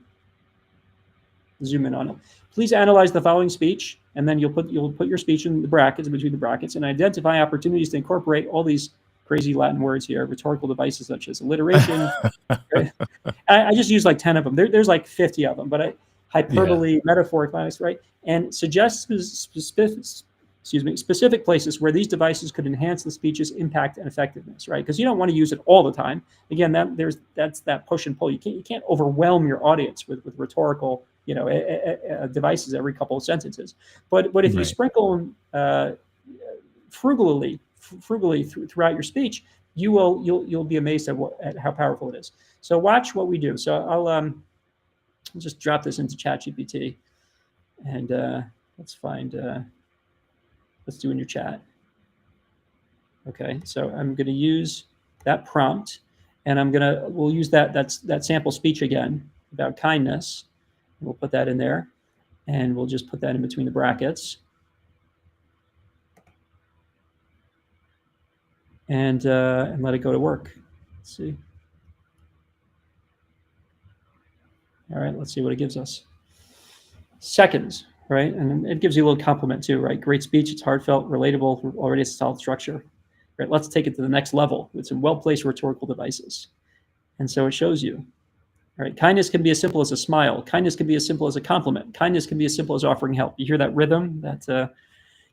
zoom in on it. Please analyze the following speech, and then you'll put your speech in the brackets, between the brackets, and identify opportunities to incorporate all these crazy Latin words here, rhetorical devices such as alliteration. I just use like 10 of them. There's like 50 of them, but hyperbole, metaphor, climax, right? And suggest specific places where these devices could enhance the speech's impact and effectiveness, right? Because you don't want to use it all the time. Again, that's that push and pull. You can't overwhelm your audience with rhetorical devices every couple of sentences. But if you sprinkle frugally throughout your speech, you'll be amazed at how powerful it is. So watch what we do. So I'll just drop this into ChatGPT. And let's do in your chat. Okay, so I'm going to use that prompt, and we'll use that sample speech again about kindness. We'll put that in there, and we'll just put that in between the brackets. And let it go to work. Let's see. All right, let's see what it gives us. Seconds, right? And it gives you a little compliment too, right? Great speech, it's heartfelt, relatable, already has a solid structure. Right, let's take it to the next level with some well-placed rhetorical devices. And so it shows you, right? Kindness can be as simple as a smile. Kindness can be as simple as a compliment. Kindness can be as simple as offering help. You hear that rhythm?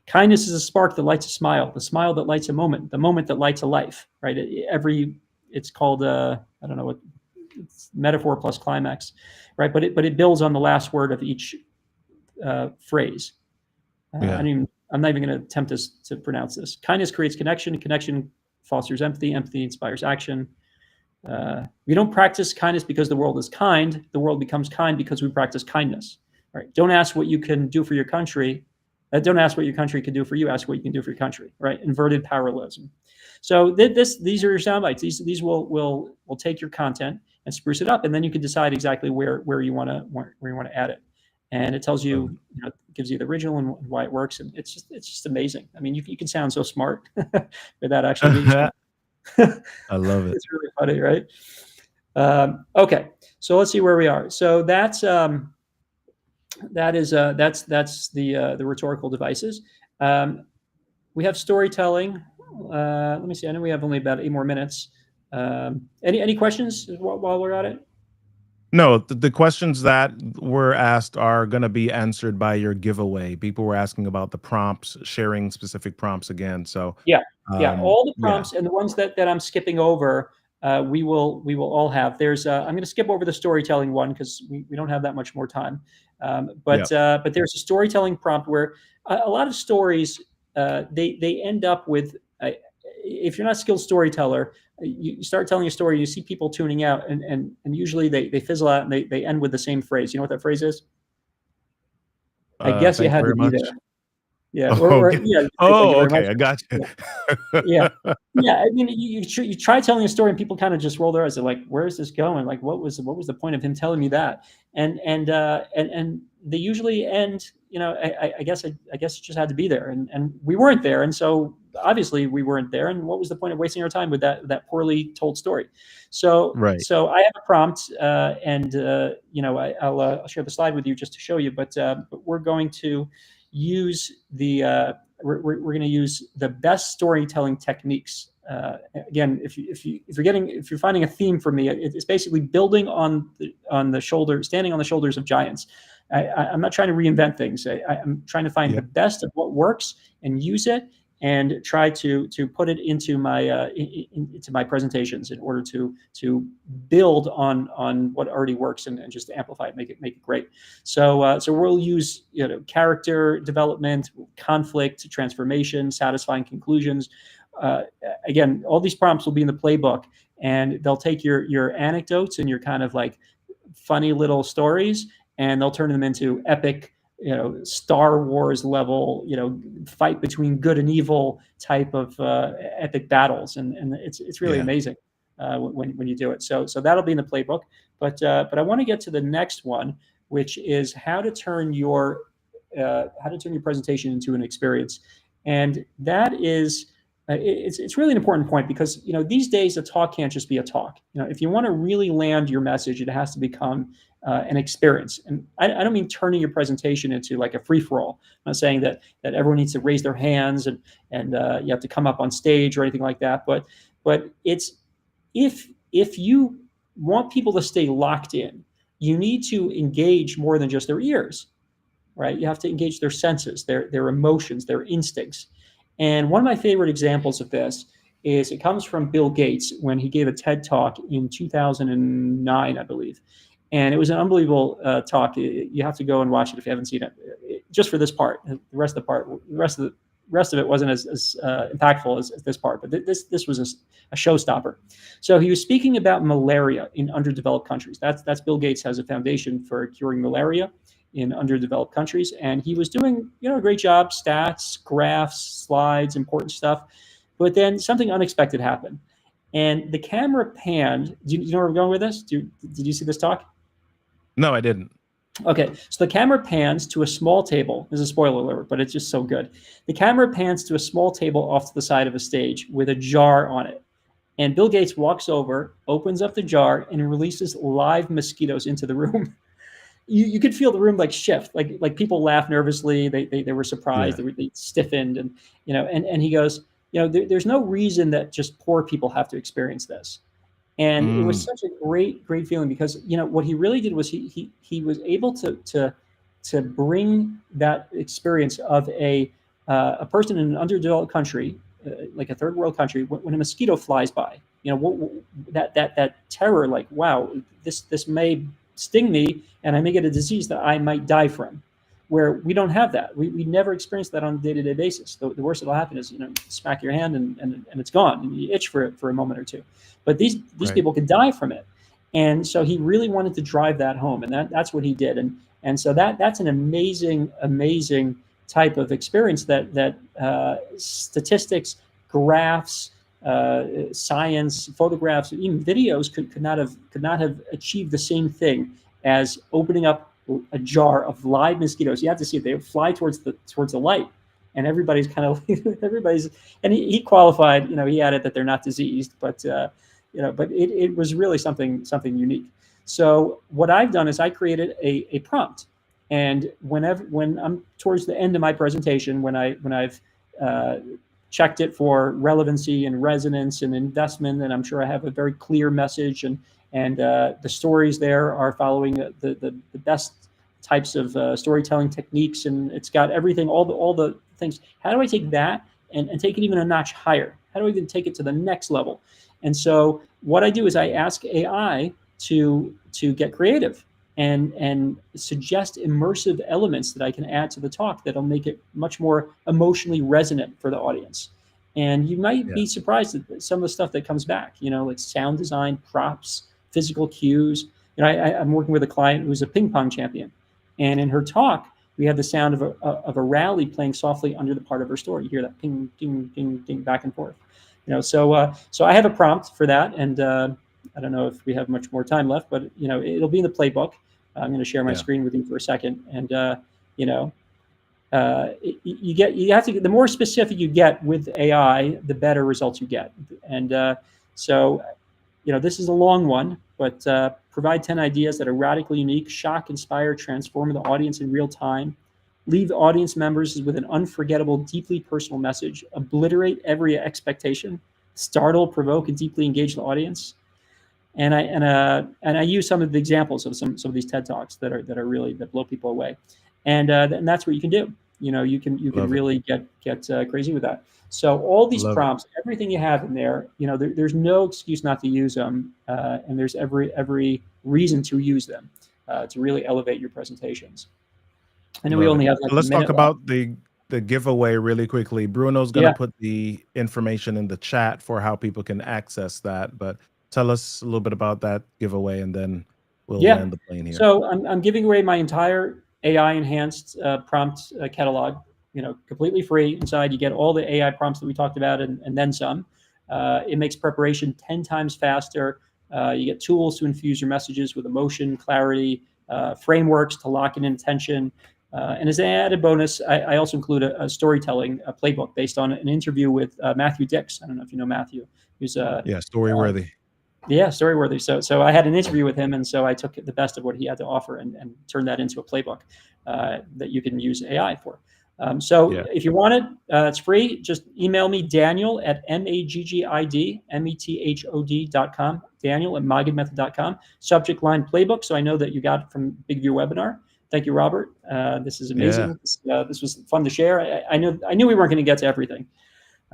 Kindness is a spark that lights a smile, the smile that lights a moment, the moment that lights a life, right? It's called, I don't know what, it's metaphor plus climax, right? But it builds on the last word of each phrase. I'm not even going to attempt to pronounce this. Kindness creates connection. Connection fosters empathy. Empathy inspires action. We don't practice kindness because the world is kind. The world becomes kind because we practice kindness. Right? Don't ask what you can do for your country. Don't ask what your country can do for you. Ask what you can do for your country. Right? Inverted parallelism. So these are your sound bites. These will take your content and spruce it up, and then you can decide exactly where you want to add it. And it tells you, it gives you the original and why it works, and it's just amazing. I mean, you can sound so smart without actually being smart. I love it. It's really funny, right? Okay, so let's see where we are. So that's the rhetorical devices. We have storytelling. Let me see. I know we have only about 8 more minutes. Any questions while we're at it? No, the questions that were asked are going to be answered by your giveaway. People were asking about the prompts, sharing specific prompts again. So yeah, all the prompts and the ones that I'm skipping over, we will all have. There's I'm going to skip over the storytelling one because we don't have that much more time. But there's a storytelling prompt where a lot of stories they end up with. If you're not a skilled storyteller, you start telling a story, you see people tuning out, and usually they fizzle out and they end with the same phrase. You know what that phrase is? I guess you had to be there. Yeah. Okay. I got you. Yeah. I mean, you try telling a story and people kind of just roll their eyes. They're like, "Where is this going? Like, what was the point of him telling me that?" And they usually end. I guess it just had to be there, and we weren't there, and so obviously we weren't there. And what was the point of wasting our time with that poorly told story? So So I have a prompt, and I'll share the slide with you just to show you. But we're going to use we're going to use the best storytelling techniques. Again, if you're finding a theme for me, it's basically building standing on the shoulders of giants. I'm not trying to reinvent things. I'm trying to find the best of what works and use it, and try to put it into my presentations in order to build on what already works and just amplify it, make it great. So we'll use character development, conflict, transformation, satisfying conclusions. Again, all these prompts will be in the playbook, and they'll take your anecdotes and your kind of like funny little stories, and they'll turn them into epic, Star Wars level, fight between good and evil type of epic battles, and it's really amazing when you do it. So that'll be in the playbook. But I want to get to the next one, which is how to turn your presentation into an experience, and that is. It's really an important point because these days a talk can't just be a talk. If you want to really land your message, it has to become an experience. And I don't mean turning your presentation into like a free-for-all. I'm not saying that everyone needs to raise their hands and you have to come up on stage or anything like that. But it's if you want people to stay locked in, you need to engage more than just their ears, right? You have to engage their senses, their emotions, their instincts. And one of my favorite examples of this is it comes from Bill Gates when he gave a TED Talk in 2009, I believe. And it was an unbelievable talk. You have to go and watch it if you haven't seen it. Just for this part, the rest of it wasn't as impactful as this part. But this was a showstopper. So he was speaking about malaria in underdeveloped countries. That's Bill Gates has a foundation for curing malaria, in underdeveloped countries. And he was doing, a great job, stats, graphs, slides, important stuff. But then something unexpected happened. And the camera panned. Do you know where I'm going with this? Did you see this talk? No, I didn't. Okay, so the camera pans to a small table. This is a spoiler alert, but it's just so good. The camera pans to a small table off to the side of a stage with a jar on it. And Bill Gates walks over, opens up the jar, and releases live mosquitoes into the room. You could feel the room like shift, like people laugh nervously. They were surprised. Yeah. They stiffened, and and he goes, there's no reason that just poor people have to experience this. And it was such a great feeling, because what he really did was he was able to bring that experience of a person in an underdeveloped country, like a third world country, when a mosquito flies by, that terror, like, wow, this may sting me and I may get a disease that I might die from. Where we don't have that. We never experience that on a day-to-day basis. The worst that'll happen is, smack your hand and it's gone, and you itch for a moment or two. But these Right. people could die from it. And so he really wanted to drive that home, and that's what he did. And so that's an amazing type of experience that statistics, graphs, science, photographs, even videos could not have achieved the same thing as opening up a jar of live mosquitoes. You have to see it; they fly towards the light, and everybody's kind of And he qualified. He added that they're not diseased, but but it was really something unique. So what I've done is I created a prompt, and when I'm towards the end of my presentation, when I've checked it for relevancy and resonance and investment, and I'm sure I have a very clear message, and the stories there are following the best types of storytelling techniques, and it's got everything, all the things. How do I take that and take it even a notch higher? How do I even take it to the next level? And so what I do is I ask AI to get creative and suggest immersive elements that I can add to the talk that'll make it much more emotionally resonant for the audience. And you might be surprised at some of the stuff that comes back, like sound design, props, physical cues. I'm working with a client who's a ping pong champion, and in her talk, we had the sound of a rally playing softly under the part of her story. You hear that ping, ding, ding, ding, back and forth. So I have a prompt for that, and I don't know if we have much more time left, but it'll be in the playbook. I'm going to share my screen with you for a second, and you have to. The more specific you get with AI, the better results you get. And so this is a long one, but provide 10 ideas that are radically unique, shock, inspire, transform the audience in real time, leave audience members with an unforgettable, deeply personal message, obliterate every expectation, startle, provoke, and deeply engage the audience. And I use some of the examples of some of these TED Talks that are really, that blow people away. And that's what you can do. You can really get crazy with that. So all these prompts, everything you have in there, there's no excuse not to use them, and there's every reason to use them to really elevate your presentations. I know we only have like let's a minute talk about the giveaway really quickly. Bruno's going to put the information in the chat for how people can access that, but tell us a little bit about that giveaway, and then we'll land the plane here. So I'm giving away my entire AI enhanced prompt catalog, completely free. Inside you get all the AI prompts that we talked about, and then some. It makes preparation 10 times faster. You get tools to infuse your messages with emotion, clarity, frameworks to lock in intention. And as an added bonus, I also include a storytelling playbook based on an interview with Matthew Dix. I don't know if you know Matthew, who's storyworthy. Storyworthy. So I had an interview with him, and so I took the best of what he had to offer and turned that into a playbook that you can use AI for. If you want it, it's free. Just email me, Daniel at maggidmethod.com, Daniel at maggidmethod.com. Subject line playbook, so I know that you got it from Big View webinar. Thank you, Robert. This is amazing. This was fun to share. I knew we weren't going to get to everything.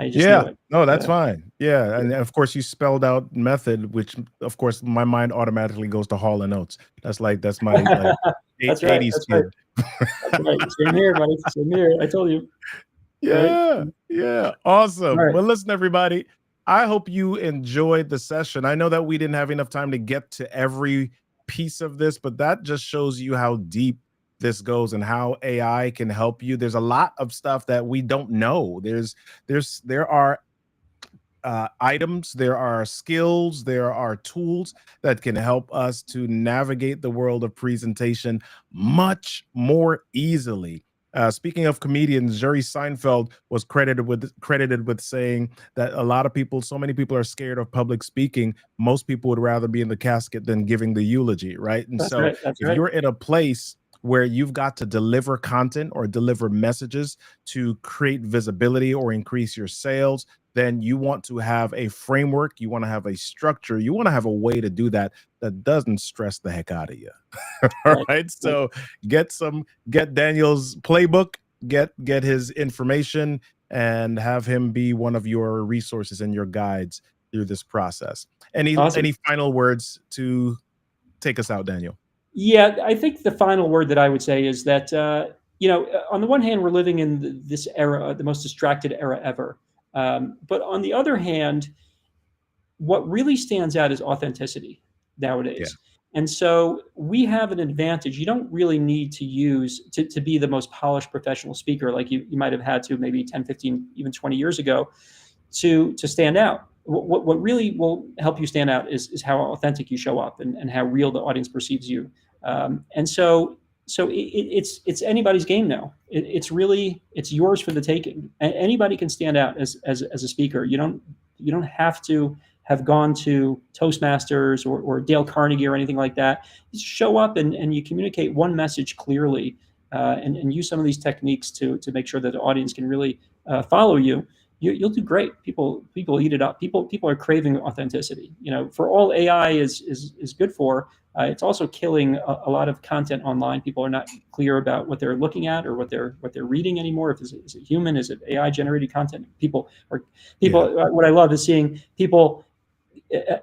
I just knew it. No, that's fine. And of course you spelled out method, which of course my mind automatically goes to Hall and Oates. That's my That's 80s right. kid. That's right. Same here, buddy. Same here. I told you. Awesome. Right. Well, listen, everybody, I hope you enjoyed the session. I know that we didn't have enough time to get to every piece of this, but that just shows you how deep this goes and how AI can help you. There's a lot of stuff that we don't know. There are items, there are skills, there are tools that can help us to navigate the world of presentation much more easily. Speaking of comedians, Jerry Seinfeld was credited with saying that a lot of people, so many people are scared of public speaking. Most people would rather be in the casket than giving the eulogy, right? And That's so right. That's if right. you're in a place where you've got to deliver content or deliver messages to create visibility or increase your sales, then you want to have a framework, you want to have a structure, you want to have a way to do that that doesn't stress the heck out of you. All Right. right. So get Daniel's playbook, get his information, and have him be one of your resources and your guides through this process. Awesome. Any final words to take us out, Daniel? Yeah, I think the final word that I would say is that, on the one hand, we're living in this era, the most distracted era ever. But on the other hand, what really stands out is authenticity nowadays. Yeah. And so we have an advantage. You don't really need to be the most polished professional speaker like you might have had to maybe 10, 15, even 20 years ago to stand out. What really will help you stand out is how authentic you show up and how real the audience perceives you. And so it's anybody's game now. It's yours for the taking. Anybody can stand out as a speaker. You don't have to have gone to Toastmasters or Dale Carnegie or anything like that. You show up and you communicate one message clearly, and use some of these techniques to make sure that the audience can really follow you. You'll do great. People eat it up. People are craving authenticity. For all AI is good for, it's also killing a lot of content online. People are not clear about what they're looking at or what they're reading anymore. Is it human? Is it AI generated content? What I love is seeing people,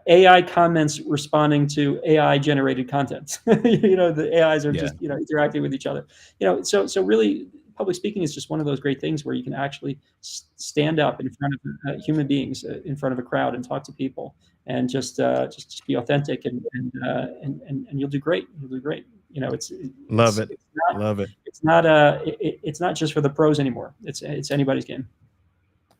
AI comments responding to AI generated content. The AIs are just interacting with each other. So really, public speaking is just one of those great things where you can actually stand up in front of human beings, in front of a crowd, and talk to people, and just be authentic, and you'll do great. You'll do great. Love it. It's not just for the pros anymore. It's anybody's game.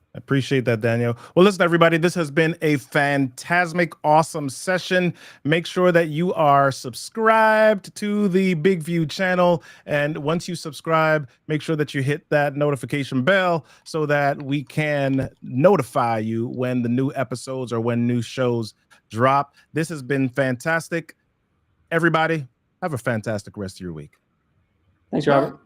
I appreciate that, Daniel. Well, listen, everybody, this has been a fantastic, awesome session. Make sure that you are subscribed to the Big View channel. And once you subscribe, make sure that you hit that notification bell so that we can notify you when the new episodes or when new shows drop. This has been fantastic. Everybody, have a fantastic rest of your week. Thanks, Robert.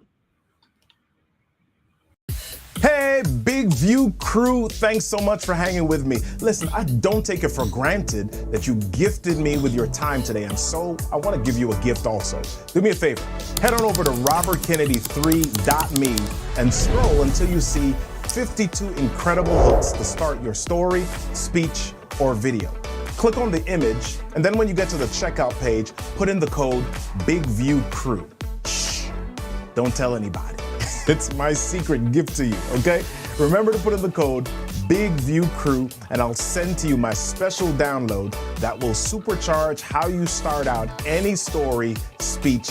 Hey, Big View crew, thanks so much for hanging with me. Listen, I don't take it for granted that you gifted me with your time today, and so I want to give you a gift also. Do me a favor, head on over to robertkennedy3.me and scroll until you see 52 incredible hooks to start your story, speech, or video. Click on the image, and then when you get to the checkout page, put in the code BIGViewCrew. Shh, don't tell anybody. It's my secret gift to you, okay? Remember to put in the code BIGViewCrew, and I'll send to you my special download that will supercharge how you start out any story, speech,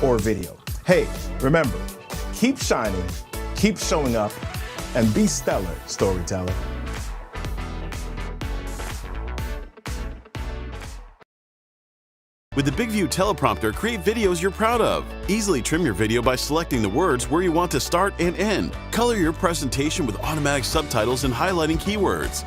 or video. Hey, remember, keep shining, keep showing up, and be stellar, storyteller. With the Big View teleprompter, create videos you're proud of. Easily trim your video by selecting the words where you want to start and end. Color your presentation with automatic subtitles and highlighting keywords.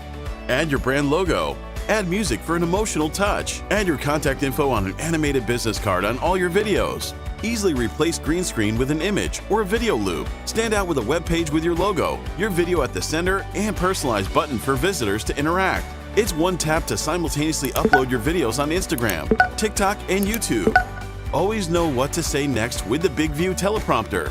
Add your brand logo. Add music for an emotional touch. Add your contact info on an animated business card on all your videos. Easily replace green screen with an image or a video loop. Stand out with a web page with your logo, your video at the center, and personalized button for visitors to interact. It's one tap to simultaneously upload your videos on Instagram, TikTok, and YouTube. Always know what to say next with the Big View teleprompter.